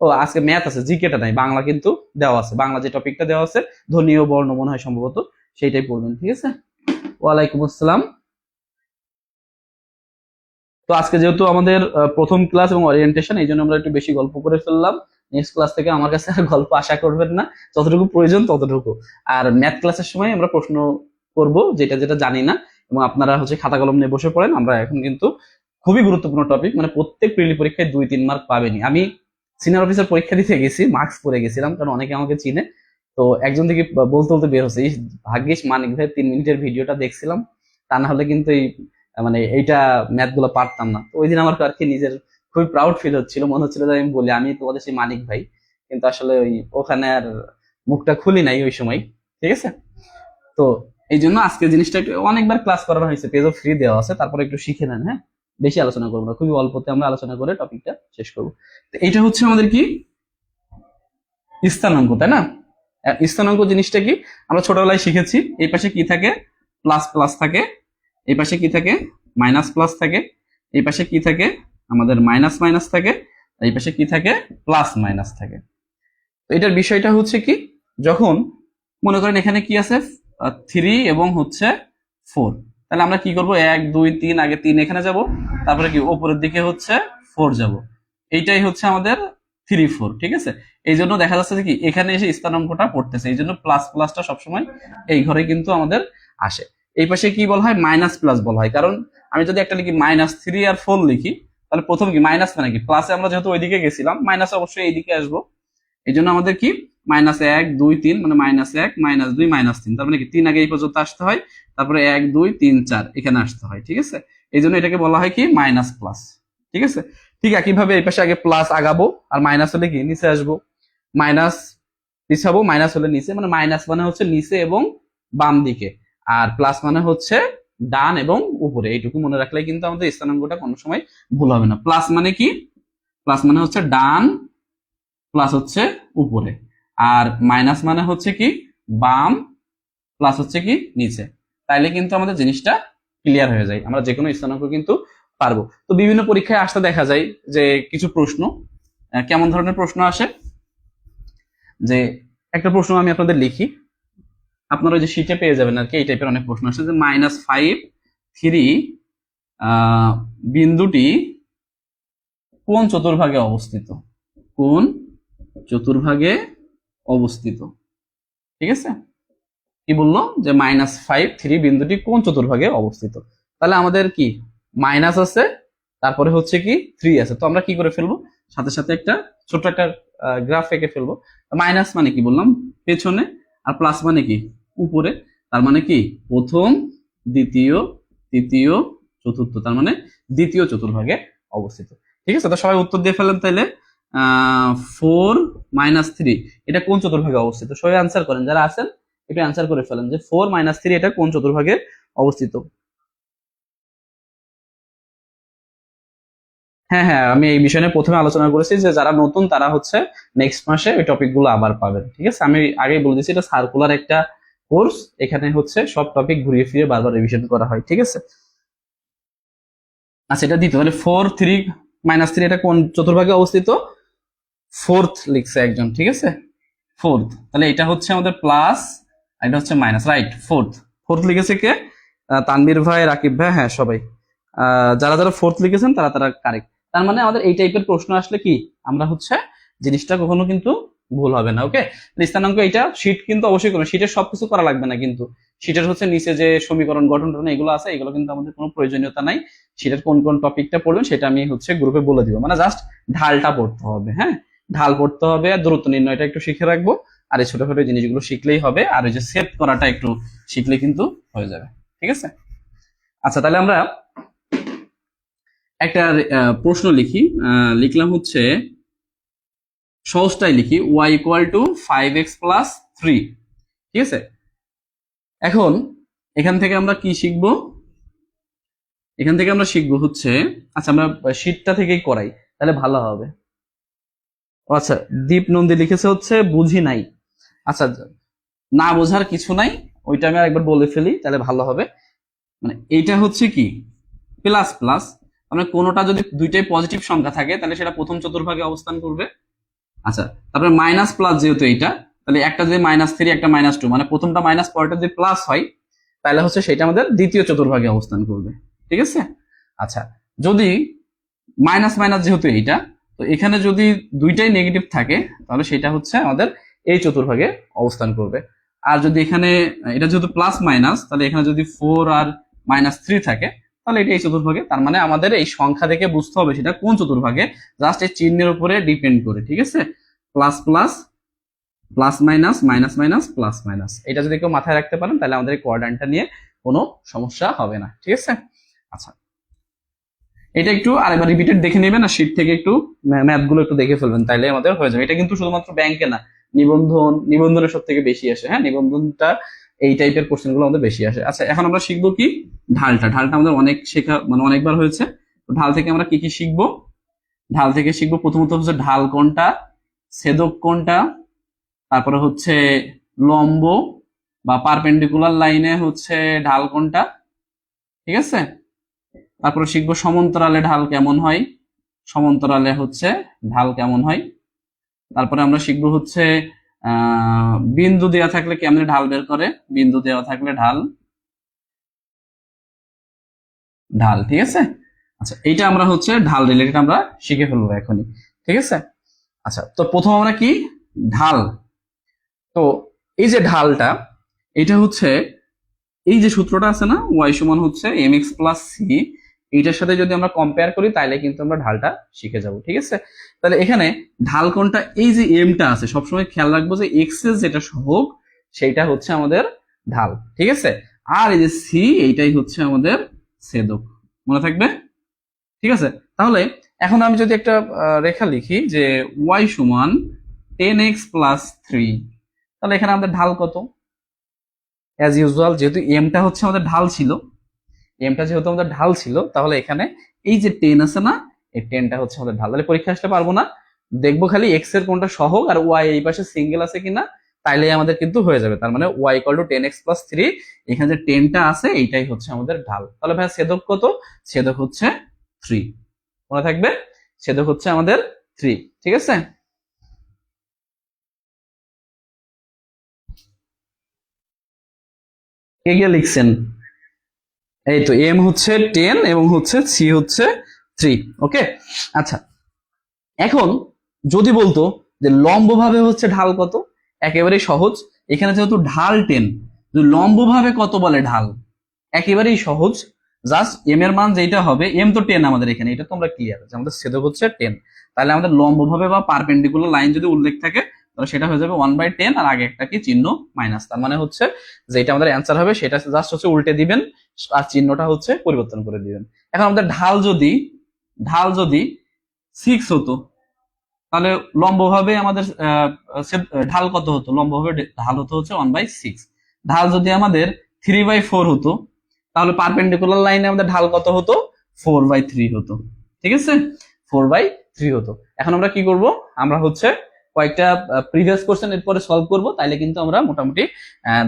ও আজকে ম্যাথ আছে, জিকেটা নাই, বাংলা কিন্তু দেওয়া আছে, বাংলা যে টপিকটা দেওয়া আছে ধ্বনি ও বর্ণ মনে হয় সম্ভবত, সেইটাই পড়বেন, ঠিক আছে। ওয়ালাইকুম আসসালাম। তো আজকে যেহেতু আমাদের প্রথম ক্লাস এবং ওরিয়েন্টেশন, এই জন্য আমরা একটু বেশি গল্প করে ফেললাম। নেক্সট ক্লাস থেকে আমার কাছে আর গল্প আশা করবেন না, যতটুকু প্রয়োজন ততটুকু। আর ম্যাথ ক্লাসের সময় আমরা প্রশ্ন করব যেটা যেটা জানি না, এবং আপনারা হচ্ছে খাতা কলম নিয়ে বসে পড়েন। আমরা এখন কিন্তু খুবই গুরুত্বপূর্ণ টপিক, মানে প্রত্যেক প্রিলি পরীক্ষায় 2-3 মার্ক পাবেনি। আমি সিনিয়র অফিসার পরীক্ষা দিতে গেছি, মার্কস পরে গেছিলাম, কারণ অনেকে আমাকে চিনে। তো একজন থেকে বলতে বলতে বের হচ্ছে, ভাগ্যিস মানিক ভাই 3 মিনিটের ভিডিওটা দেখছিলাম, তা না হলে কিন্তু এই মানে এইটা ম্যাথ গুলো পারতাম না। তো ওই দিন আমার আর কি নিজের খুবই প্রাউড ফিল হচ্ছিল, মনে হচ্ছিল যে আমি বলি আমি তোমাদের সেই মানিক ভাই, কিন্তু আসলে ওই ওখানে আর মুখটা খুলি নাই ওই সময়। ঠিক আছে, তো এই জন্য আজকে জিনিসটা একটু অনেকবার ক্লাস করানো হয়েছে, পেজও ফ্রি দেওয়া আছে, তারপরে একটু শিখে নেন। হ্যাঁ, বেশি আলোচনা করবো না, খুবই অল্পতে আমরা আলোচনা করে টপিকটা শেষ করবো। তো এইটা হচ্ছে আমাদের কি স্থানাঙ্ক, তাই না? স্থানাঙ্ক জিনিসটা কি আমরা ছোটবেলায় শিখেছি, এই পাশে কি থাকে, প্লাস প্লাস থাকে, এই পাশে কি থাকে, মাইনাস প্লাস থাকে, এই পাশে কি থাকে, আমাদের মাইনাস মাইনাস থাকে, এই পাশে কি থাকে, প্লাস মাইনাস থাকে। তো এটার বিষয়টা হচ্ছে কি, যখন মনে করেন এখানে কি আছে 3 এবং হচ্ছে 4, তাহলে আমরা কি করব, 1 2 3, আগে 3 এখানে যাব, তারপরে কি উপরের দিকে হচ্ছে 4 যাব, এইটাই হচ্ছে আমাদের 3 4। ঠিক আছে, এই জন্য দেখা যাচ্ছে যে কি এখানে এসে স্থানাঙ্কটা পড়তেছে, এই জন্য প্লাস প্লাসটা সবসময় এই ঘরে কিন্তু আমাদের আসে। এই পাশে কি বলা হয়, মাইনাস প্লাস বলা হয়, কারণ আমি যদি একটা লিখি -3 আর 4 লিখি, তাহলে প্রথম কি মাইনাস মানে কি প্লাসে, আমরা যেহেতু ওইদিকে গেছিলাম, মাইনাস অবশ্যই এইদিকে আসবো। এই জন্য আমাদের কি -1 2 3, মানে -1 -2 -3, তার মানে কি 3 আগে এই পর্যন্ত আসতে হয়, তারপরে 1 2 3 4 এখানে আসতে হয়। ঠিক আছে, এই জন্য এটাকে বলা হয় কি মাইনাস প্লাস। ঠিক আছে, ঠিক একইভাবে এই পাশে আগে প্লাস আগাবো, আর মাইনাস হলে কি নিচে আসবো, মাইনাস পিছাবো, মাইনাস হলে নিচে, মানে মাইনাস মানে হচ্ছে নিচে এবং বাম দিকে, আর প্লাস মানে হচ্ছে ডান এবং উপরে। এইটুকু মনে রাখলে কিন্তু আমাদের স্থানাঙ্কটা কোনো সময় ভুল হবে না। প্লাস মানে কি, প্লাস মানে হচ্ছে ডান, প্লাস হচ্ছে উপরে, আর মাইনাস মানে হচ্ছে কি বাম, প্লাস হচ্ছে কি নিচে। তাইলে কিন্তু আমাদের জিনিসটা ক্লিয়ার হয়ে যায়, আমরা যে কোনো স্থানাঙ্ক কিন্তু পারবো। তো বিভিন্ন পরীক্ষায় আসতে দেখা যায় যে কিছু প্রশ্ন, কেমন ধরনের প্রশ্ন আসে, যে একটা প্রশ্ন আমি আপনাদের লিখি, আপনারা ওই যে শীটে পেয়ে যাবেন আর কি, এই টাইপের অনেক প্রশ্ন আসে, যে -5 3 বিন্দুটি কোন চতুর্ভাগে অবস্থিত, কোন চতুর্ভাগে অবস্থিত। ঠিক আছে, কি বললো যে -5 3 বিন্দুটি কোন চতুর্ভাগে অবস্থিত, তাহলে আমাদের কি মাইনাস আছে, তারপরে হচ্ছে কি 3 আছে, তো আমরা কি করে ফেলবো, সাথে সাথে একটা ছোট্ট একটা গ্রাফ এঁকে ফেলবো। মাইনাস মানে কি বললাম পেছনে, আর প্লাস মানে কি উপরে, তার মানে কি প্রথম দ্বিতীয় তৃতীয় চতুর্থ, তার মানে দ্বিতীয় চতুর্ভাগে অবস্থিত। ঠিক আছে, তো সবাই উত্তর দিয়ে ফেলেন তাইলে। 4 -3 এটা কোন চতুর্ভাগে অবস্থিত, সবাই আনসার করেন যারা আছেন, একটু অ্যান্সার করে ফেলেন যে 4 -3 এটা কোন চতুর্ভাগে অবস্থিত। হ্যাঁ হ্যাঁ, আমি এই বিষয় নিয়ে প্রথমে আলোচনা করেছি যে যারা নতুন তারা হচ্ছে নেক্সট মাসে ওই টপিক গুলো আবার পাবেন। ঠিক আছে, আমি আগেই বলে দিচ্ছি এটা সার্কুলার একটা কোর্স, এখানে হচ্ছে সব টপিক ঘুরিয়ে ফিরে বারবার রিভিশন করা হয়। ঠিক আছে, আচ্ছা এটা দিতে তাহলে 4 3 -3 এটা কোন চতুর্ভাগে অবস্থিত, ফোর্থ লিখছে একজন। ঠিক আছে, ফোর্থ, তাহলে এটা হচ্ছে আমাদের প্লাস, এটা হচ্ছে মাইনাস, রাইট। ফোর্থ, ফোর্থ লিখেছে কে, তানবীর ভাই, রাকিব ভাই, হ্যাঁ সবাই যারা যারা ফোর্থ লিখেছেন তারা তারা কারেক্ট। তার মানে আমাদের এই টাইপের প্রশ্ন আসলে কি আমরা হচ্ছে জিনিসটা কখনো কিন্তু ভুল হবে না। ওকে, স্থানাঙ্ক এইটা শীট কিন্তু অবশ্যই করবেন, শীটের সবকিছু করা লাগবে না, কিন্তু শীটের হচ্ছে নিচে যে সমীকরণ গঠন টঠন এগুলো আছে, এগুলো কিন্তু আমাদের কোনো প্রয়োজনীয়তা নাই। শীটের কোন কোন টপিকটা পড়বেন সেটা আমি হচ্ছে গ্রুপে বলে দিব, মানে জাস্ট ঢালটা পড়তে হবে। হ্যাঁ, ঢাল পড়তে হবে, আর দূরত্ব নির্ণয়টা একটু শিখে রাখবো, আর এই ছোটখাটো জিনিসগুলো শিখলেই হবে, আর ওই যে সেভ করাটা একটু শিখলে কিন্তু হয়ে যাবে। ঠিক আছে, আচ্ছা তাহলে আমরা একটা প্রশ্ন লিখি, লিখলাম হচ্ছে সহজটাই লিখি, y = 5x + 3। ঠিক আছে, এখন এখান থেকে আমরা কি শিখবো, এখান থেকে আমরা শিখবো হচ্ছে, আচ্ছা আমরা শীটটা থেকেই করাই তাহলে ভালো হবে। আচ্ছা, দীপ নন্দী লিখেছে হচ্ছে বুঝি নাই। আচ্ছা, না বোঝার কিছু নাই, ওইটা আমি আরেকবার বলে ফেলি তাহলে ভালো হবে। মানে এইটা হচ্ছে কি প্লাস প্লাস, মানে কোনোটা যদি দুইটাই পজিটিভ সংখ্যা থাকে তাহলে সেটা প্রথম চতুর্ভাগে অবস্থান করবে। আচ্ছা, তারপরে মাইনাস প্লাস, যেহেতু এইটা, তাহলে একটা যদি -3 একটা -2, মানে প্রথমটা মাইনাস পরেরটা যদি প্লাস হয় তাহলে হচ্ছে সেটা আমাদের দ্বিতীয় চতুর্ভাগে অবস্থান করবে। ঠিক আছে, আচ্ছা যদি মাইনাস মাইনাস, যেহেতু এইটা, তো এখানে যদি দুইটাই নেগেটিভ থাকে তাহলে সেটা হচ্ছে আমাদের এই চতুর্ভাগে অবস্থান করবে। আর যদি এখানে এটা যেহেতু প্লাস মাইনাস, তাহলে এখানে যদি 4 আর -3 থাকে তাহলে এটা এই চতুর্ভাগে, তার মানে আমাদের এই সংখ্যা থেকে বুঝতে হবে সেটা কোন চতুর্ভাগে, জাস্ট এই চিহ্নের উপরে ডিপেন্ড করে, ঠিক আছে। Plus plus, plus minus, minus minus, plus minus, এটা যদি কেউ মাথায় রাখতে পারেন তাহলে আমাদের এই কোয়াড্র্যান্টটা নিয়ে কোনো সমস্যা হবে না, ঠিক আছে। আচ্ছা, এটা একটু আরেকবার রিপিটেড দেখে নেবেন আর শীট থেকে একটু ম্যাথ গুলো একটু দেখে ফেলবেন, তাইলে আমাদের হয়ে যাবে। এটা কিন্তু শুধুমাত্র ব্যাংকে না, নিবন্ধনের সব থেকে বেশি আসে, হ্যাঁ, নিবন্ধনটা এই টাইপের কোশ্চেন গুলো আমাদের বেশি আসে। আচ্ছা, এখন আমরা শিখবো কি, ঢালটা আমাদের অনেক শেখা মানে অনেকবার হয়েছে। ঢাল থেকে আমরা কি কি শিখবো? ঢাল থেকে শিখবো প্রথমত হচ্ছে ঢাল কোনটা, ছেদক কোনটা, তারপরে হচ্ছে লম্ব বা পারপেন্ডিকুলার লাইনে হচ্ছে ঢাল কোনটা, ঠিক আছে। তারপরে শিখবো সমান্তরালে ঢাল কেমন হয়, সমান্তরালে হচ্ছে ঢাল কেমন হয়। তারপরে আমরা শিখবো হচ্ছে বিন্দু দেওয়া থাকলে কেমনে ঢাল বের করে, বিন্দু দেওয়া থাকলে ঢাল, ঠিক আছে। আচ্ছা, এইটা আমরা হচ্ছে ঢাল রিলেটেড আমরা শিখে ফেলবো এখনই, ঠিক আছে। আচ্ছা, তো প্রথম আমরা কি ঢাল, তো এই যে ঢালটা, এটা হচ্ছে এই যে সূত্রটা আছে না, ওয়াই সমান হচ্ছে এম এক্স প্লাস সি, এইটার সাথে যদি আমরা কম্পেয়ার করি তাহলে কিন্তু আমরা ঢালটা শিখে যাব, ঠিক আছে। তাহলে এখানে ঢাল কোনটা, এই যে এমটা আছে সবসময় খেয়াল রাখবো যে এক্স এর যেটা সহগ সেইটা হচ্ছে আমাদের ঢাল, ঠিক আছে। আর এই যে সি, এইটাই হচ্ছে আমাদের ছেদক, মনে থাকবে, ঠিক আছে। তাহলে এখন আমি যদি একটা রেখা লিখি যে ওয়াই সমান 10x প্লাস 3, তাহলে এখানে আমাদের ঢাল কত, অ্যাজ ইউজুয়াল যেহেতু এমটা হচ্ছে আমাদের ঢাল ছিল, এমটা যেহেতু আমাদের ঢাল ছিল, তাহলে এখানে এই যে 10 আছে না, এই 10টা হচ্ছে আমাদের ঢাল। তাহলে পরীক্ষা আসলে পারবো না, দেখবো খালি এক্স এর কোনটা সহগ আর ওয়াই এই পাশে সিঙ্গেল আছে কিনা, তাইলে আমাদের কিন্তু হয়ে যাবে। তার মানে Y equal to 10x plus 3, এখানে যে 10টা আছে এইটাই হচ্ছে আমাদের ঢাল। তাহলে ভাই ছেদক কত, ছেদক হচ্ছে 3, মনে থাকবে, ছেদক হচ্ছে আমাদের 3, ঠিক আছে। কে গিয়ে লিখছেন? এই তো এম হচ্ছে 10 এবং হচ্ছে সি হচ্ছে 3, ওকে। আচ্ছা, এখন যদি বলতো যে লম্ব ভাবে হচ্ছে ঢাল কত, একেবারেই সহজ, এখানে যেহেতু ঢাল 10, লম্ব ভাবে কত বলে ঢাল, একেবারেই সহজ, জাস্ট এম এর মান যেটা হবে, এম তো 10 আমাদের এখানে, এটা তো আমরা ক্লিয়ার যে আমাদের ছেদক হচ্ছে 10, তাহলে আমাদের লম্ব ভাবে বা পারপেন্ডিকুলার লাইন যদি উল্লেখ থাকে তাহলে সেটা হয়ে যাবে 1/10 আর আগে একটা কি চিহ্ন মাইনাস, তার মানে হচ্ছে যেটা আমাদের অ্যান্সার হবে সেটা জাস্ট হচ্ছে উল্টে দিবেন আর চিহ্নটা হচ্ছে পরিবর্তন করে দিবেন। এখন আমাদের ঢাল যদি 6 হতো, তাহলে লম্বভাবে আমাদের ঢাল কত হতো, লম্বভাবে ঢাল হচ্ছে 1/6। ঢাল যদি আমাদের 3/4 হতো, তাহলে পারপেন্ডিকুলার লাইনে আমাদের ঢাল কত হতো, 4/3 হতো, ঠিক আছে, 4/3 হতো। এখন আমরা কি করব, আমরা হচ্ছে কয়েকটা প্রিভিয়াস কোশ্চেন এরপরে সলভ করব, তাইলে কিন্তু আমরা মোটামুটি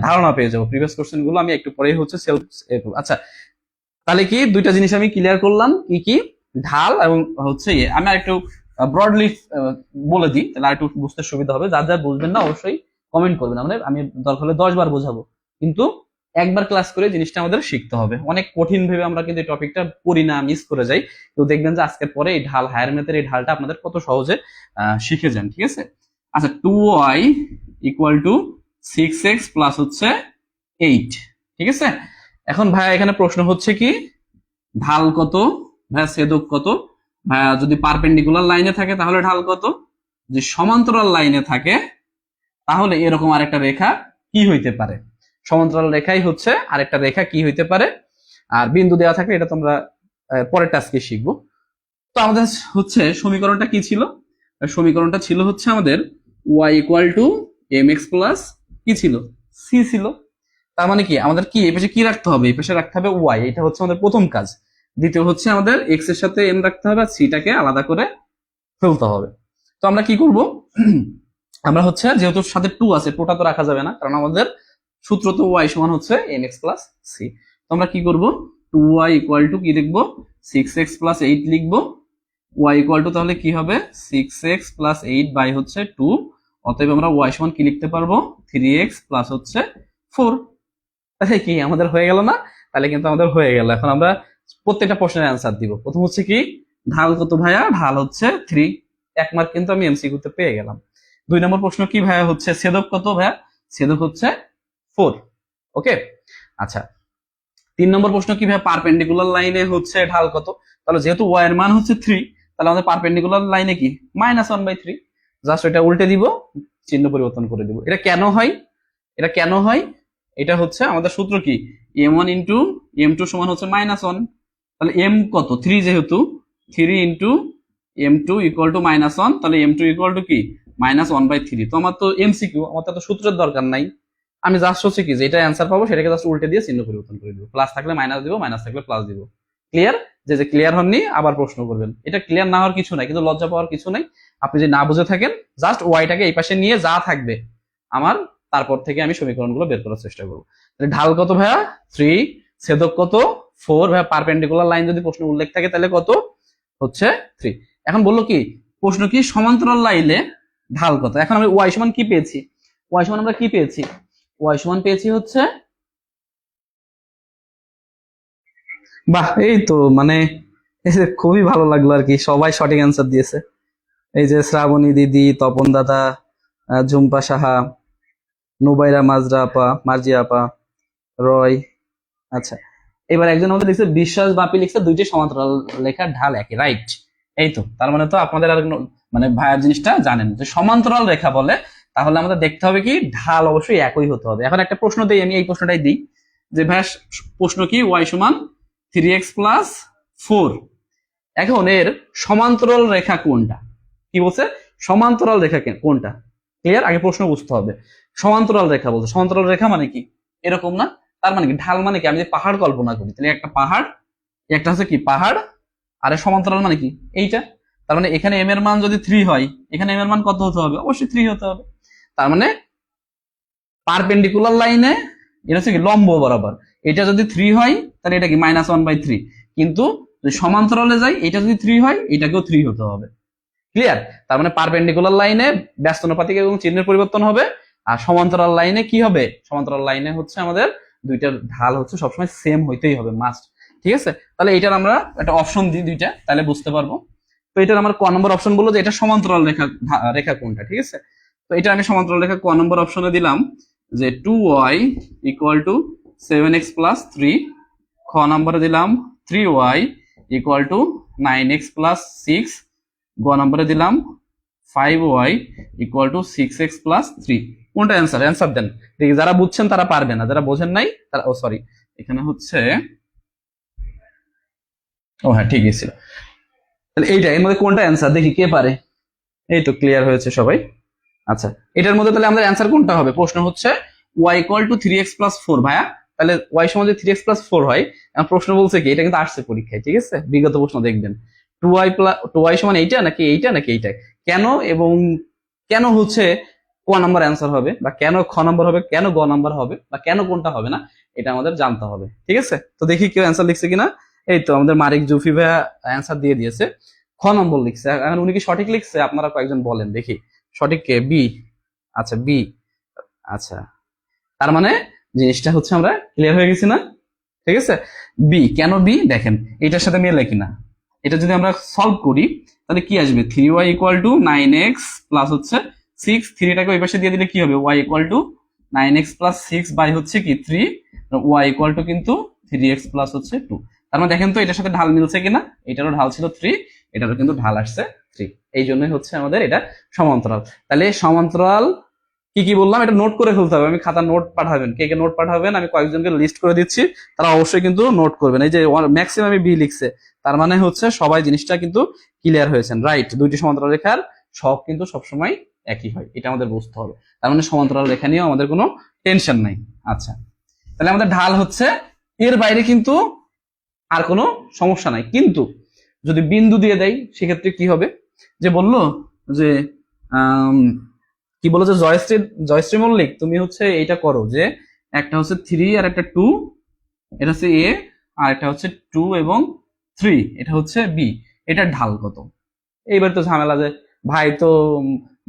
ধারণা পেয়ে যাবো। প্রিভিয়াস কোশ্চেন গুলো আমি একটু পরেই হচ্ছে সেলফ। আচ্ছা, তাহলে কি দুইটা জিনিস আমি ক্লিয়ার করলাম, কি কি ঢাল এবং হচ্ছে আমি আর একটু ব্রডলি বলে দিই, তাহলে আর একটু বুঝতে সুবিধা হবে। যার যার বুঝবেন না অবশ্যই কমেন্ট করবেন, মানে আমি দরকার হলে 10 বার বোঝাবো, কিন্তু একবার ক্লাস করে জিনিসটা আমাদের শিখতে হবে। অনেক কঠিন ভেবে আমরা কিন্তু এই টপিকটা পড়ি না, মিস করে যাই। তো দেখবেন যে আজকের পরে এই ঢাল, হায়ার ম্যাথের এই ঢালটা আপনাদের কত সহজে শিখে যান, ঠিক আছে। আচ্ছা, 2y equal to 6x plus হচ্ছে 8, ঠিক আছে। এখন ভাইয়া এখানে প্রশ্ন হচ্ছে কি, ঢাল কত, ভাইয়া ছেদক কত, ভাইয়া যদি পারপেন্ডিকুলার লাইনে থাকে তাহলে ঢাল কত, যদি সমান্তরাল লাইনে থাকে তাহলে এরকম আরেকটা রেখা কি হইতে পারে, সমান্তরাল রেখাই হচ্ছে আরেকটা রেখা কি হইতে পারে, আর বিন্দু দেওয়া থাকলে এটা তোমরা পরের টাস্কে শিখবো। তো আমাদের হচ্ছে সমীকরণটা কি ছিল, সমীকরণটা ছিল হচ্ছে আমাদের y equal to M X plus কি ছিল, সি ছিল। তার মানে কি আমাদের কি এই পাশে কি রাখতে হবে, এই পাশে রাখতে হবে ওয়াই, এটা হচ্ছে আমাদের প্রথম কাজ। দ্বিতীয় হচ্ছে আমাদের এক্স এর সাথে এম রাখতে হবে আর সিটাকে আলাদা করে ফেলতে হবে। তো আমরা কি করব, আমরা হচ্ছে যেহেতু সাথে 2 আছে, 2টা তো রাখা যাবে না, কারণ আমাদের সূত্র তো ওয়াই সমান হচ্ছে এম এক্স প্লাস সি। তো আমরা কি করব, 2y ইকুয়াল টু কি লিখবো, 6x প্লাস 8 লিখবো, y ইকুয়াল টু তাহলে কি হবে 6x প্লাস 8 বাই হচ্ছে 2, অতএব আমরা y সমান কি লিখতে পারবো, 3x প্লাস হচ্ছে 4। তাহলে কি আমাদের হয়ে গেল না, তাহলে কিন্তু আমাদের হয়ে গেল। এখন আমরা প্রত্যেকটা প্রশ্নের অ্যান্সার দিব। প্রথম হচ্ছে কি, ঢাল কত ভাইয়া, ঢাল হচ্ছে 3, 1 মার্ক কিন্তু আমি এমসিকিউ তে পেয়ে গেলাম। 2 নম্বর প্রশ্ন কি ভাইয়া, হচ্ছে ছেদক কত ভাইয়া, ছেদক হচ্ছে 4, ওকে। আচ্ছা, নম্বর প্রশ্ন কিভাবে পারপেন্ডিকুলার লাইনে হচ্ছে ঢাল কত, তাহলে যেহেতু ওয়াই এর মান হচ্ছে 3, তাহলে আমাদের পারপেন্ডিকুলার লাইনে কি -1/3, জাস্ট এটা উল্টে দিব, চিহ্ন পরিবর্তন করে দিব। এটা কেন হয়, এটা হচ্ছে আমাদের সূত্র কি, m1 ইন্টু m2 সমান হচ্ছে -1, তাহলে m কত 3, যেহেতু 3 ইন্টু m2 ইকুয়াল টু -1, তাহলে m2 ইকুয়াল টু কি -1/3। তো আমার তো এমসিকিউ, আমার তো সূত্রের দরকার নাই, আমি জাস্ট হচ্ছে কি যে এটা অ্যান্সার পাবো সেটাকে জাস্ট উল্টে দিয়ে চিহ্ন পরিবর্তন করে দিব, প্লাস থাকলে মাইনাস দিব, মাইনাস থাকলে প্লাস দিব। ক্লিয়ার? যে ক্লিয়ার হননি আবার প্রশ্ন করবেন, এটা ক্লিয়ার না হওয়ার কিছু নাই, কিন্তু লজ্জা পাওয়ার কিছু নাই। আপনি যদি না বুঝে থাকেন জাস্ট ওয়াইটাকে এই পাশে নিয়ে যা থাকবে আমার, তারপর থেকে আমি সমীকরণগুলো বের করার চেষ্টা করবো। ঢাল কত ভাইয়া 3, ছেদক কত 4, ভাইয়া পারপেন্ডিকুলার লাইন যদি প্রশ্ন উল্লেখ থাকে তাহলে কত হচ্ছে 3। এখন বললো কি প্রশ্ন কি সমান্তরাল লাইনে ঢাল কত। এখন আমি ওয়াই সমান কি পেয়েছি, ওয়াই সমান আমরা কি পেয়েছি, ওয়াই সমান পেয়েছি হচ্ছে, বাহ এই তো মানে খুবই ভালো লাগলো আর কি, সবাই সঠিক অ্যান্সার দিয়েছে। এই যে শ্রাবণী দিদি, তপন দাদা, ঝুম্পা সাহা, নুবাইরা মাজরা আপা, মার্জিয়া আপা, রয়। আচ্ছা, এবার একজন আমাদের লিখছে বিশ্বাস বাপি লিখছে দুইটি সমান্তরাল লেখার ঢাল একই, রাইট। এই তো তার মানে তো আপনাদের আর মানে ভাইয়ার জিনিসটা জানেন যে সমান্তরাল রেখা বলে, তাহলে আমাদের দেখতে হবে কি ঢাল অবশ্যই একই হতে হবে। এখন একটা প্রশ্ন দিই, আমি এই প্রশ্নটাই দিই যে ভাইয়া প্রশ্ন কি ওয়াই সমান 3x প্লাস 4, এখন এর সমান্তরাল রেখা কোনটা, কি বলছে সমান্তরাল রেখা কোনটা, ক্লিয়ার? আগে প্রশ্ন বুঝতে হবে। সমান্তরাল রেখা বলছে, সমান্তরাল রেখা মানে কি এরকম না, তার মানে কি ঢাল মানে কি, আমি যে পাহাড় কল্পনা করি তাহলে একটা পাহাড়, একটা হচ্ছে কি পাহাড়, আর সমান্তরাল মানে কি এইটা, তার মানে এখানে এম এর মান যদি 3 হয়, এখানে এম এর মান কত হতে হবে, অবশ্যই 3 হতে হবে। তার মানে পারপেন্ডিকুলার লাইনে এটা হচ্ছে কি লম্ব বরাবর, এটা যদি 3 হয় তাহলে এটা কি -1/3, কিন্তু যদি সমান্তরালে যাই এটা যদি 3 হয় এটাকেও 3 হতে হবে। ক্লিয়ার? তার মানে পারপেন্ডিকুলার লাইনে ব্যস্তানুপাতিক এবং চিহ্নের পরিবর্তন হবে, আর সমান্তরাল লাইনে কি হবে, সমান্তরাল লাইনে হচ্ছে আমাদের দুইটার ঢাল হচ্ছে সবসময় সেম হইতেই হবে, মাস্ট। ঠিক আছে, তাহলে এটার আমরা একটা অপশন দিই দুইটা, তাহলে বুঝতে পারবো। তো এটার আমার ক নম্বর অপশন বললো যে এটা সমান্তরাল রেখা, রেখা কোনটা, ঠিক আছে। তো এটা আমি সমান্তরাল রেখা ক নম্বর অপশনে দিলাম যে 2y equal to 7x plus 3, খ নম্বরে দিলাম 3y equal to 9x plus 6, গ নম্বরে দিলাম 5y equal to 6x plus 3। কোনটা অ্যান্সার, অ্যান্সার দেন দেখি, যারা বুঝছেন তারা পারবে না, যারা বোঝেন নাই তারা, ও সরি এখানে হচ্ছে, ও হ্যাঁ ঠিকই ছিল, তাহলে এইটা এর মধ্যে কোনটা অ্যান্সার দেখি কে পারে। এই তো ক্লিয়ার হয়েছে সবাই। আচ্ছা, এটার মধ্যে তাহলে আমাদের অ্যান্সার কোনটা হবে, প্রশ্ন হচ্ছে y equal two 3x plus 4, ভাইয়া তাহলে y সমান যদি 3x প্লাস 4 হয়, প্রশ্ন বলছে কি, এটা কিন্তু আসছে পরীক্ষায়, ঠিক আছে বিগত প্রশ্ন দেখবেন 2y সমান এইটা নাকি এইটা নাকি এইটা, কেন এবং কেন হচ্ছে ক নাম্বার অ্যান্সার হবে, বা কেন খ নাম্বার হবে, কেন গ নাম্বার হবে, বা কেন কোনটা হবে না, এটা আমাদের জানতে হবে। ঠিক আছে, তো দেখি কেউ অ্যান্সার লিখছে কিনা। এই তো আমাদের মারিক জুফি ভাইয়া অ্যান্সার দিয়ে দিয়েছে, খ নম্বর লিখছে। এখন উনি কি সঠিক লিখছে আপনারা কয়েকজন বলেন দেখি, সঠিক কে, বি। আচ্ছা বি, আচ্ছা তার মানে জিনিসটা হচ্ছে আমরা ক্লিয়ার হয়ে গেছি না, ঠিক আছে। বি, কেন বি দেখেন এটার সাথে মেলে কিনা, এটা যদি আমরা সলভ করি তাহলে কি আসবে, 3y equal to 9x plus হচ্ছে 6, 3টাকে ওই পাশে দিয়ে দিলে কি হবে, y equal to 9x plus 6 by হচ্ছে কি 3, y ইকুয়াল টু কিন্তু 3x প্লাস হচ্ছে 2। তার মানে দেখেন তো এটার সাথে ঢাল মিলছে কিনা, এটারও ঢাল ছিল 3, এটারও কিন্তু ঢাল আসছে 3, এই জন্যই হচ্ছে আমাদের এটা সমান্তরাল। তাহলে সমান্তরাল কি কি বললাম এটা নোট করে ফেলতে হবে, আমি খাতা নোট পাঠাবেন, কে কে নোট পাঠাবেন আমি কয়েকজনকে লিস্ট করে দিচ্ছি, তারা অবশ্যই কিন্তু নোট করবেন। এই যে ম্যাক্সিমাম বি লিখছে, তার মানে হচ্ছে সবাই জিনিসটা কিন্তু ক্লিয়ার হয়েছেন, রাইট। দুইটি সমান্তরাল রেখার সব কিন্তু সবসময় একই হয়, এটা আমাদের বুঝতে হবে। তার মানে সমান্তরাল রেখা নিয়েও আমাদের কোনো টেনশন নাই। আচ্ছা, তাহলে আমাদের ঢাল হচ্ছে এর বাইরে কিন্তু আর কোনো সমস্যা নাই, কিন্তু যদি বিন্দু দিয়ে দেয় সেক্ষেত্রে কি হবে, যে বললো যে কি বলো যে জয়শ্রী মল্লিক তুমি হচ্ছে এইটা করো, যে একটা হচ্ছে 3 আর একটা 2, এটা হচ্ছে এ, আর একটা হচ্ছে 2 এবং 3, এটা হচ্ছে বি, এটার ঢাল কত। এইবার তো ঝামেলা যে ভাই তো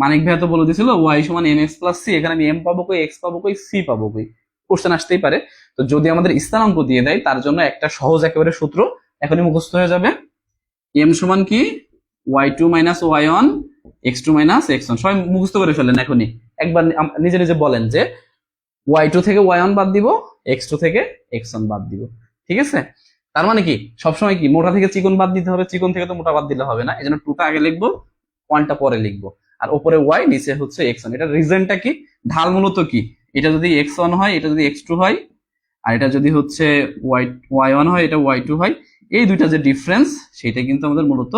মানিক ভাই তো বলে দিছিল y সমান mx প্লাস c, এখানে আমি m পাবো কই, x পাবো কই, c পাবো কই, কোশ্চেন আসতেই পারে। তো যদি আমাদের স্থানাঙ্ক দিয়ে দেয় তার জন্য একটা সহজ একেবারে সূত্র এখনই মুখস্থ হয়ে যাবে, m সমান কি y2 minus y1 x2 minus x1, সবাই মুখস্থ করে ফেলেন এখনই, একবার নিজে নিজে বলেন যে y2 থেকে y1 বাদ দিব, x2 থেকে x1 বাদ দিব, ঠিক আছে? তার মানে কি সবসময় কি মোটা থেকে চিকন বাদ দিতে হবে, চিকন থেকে তো মোটা বাদ দিলে হবে না, এই জন্য টুটা আগে লিখবো, ওয়ানটা পরে লিখবো, আর ওপরে ওয়াই নিচে হচ্ছে এক্স ওয়ান। এটা রিজনটা কি, ঢাল মূলত কি, এটা যদি এক্স ওয়ান হয়, এটা যদি এক্স টু হয়, আর এটা যদি হচ্ছে ওয়াই ওয়াই ওয়ান হয়, এটা ওয়াই টু হয়, এই দুইটা যে ডিফারেন্স সেটা কিন্তু আমাদের মূলত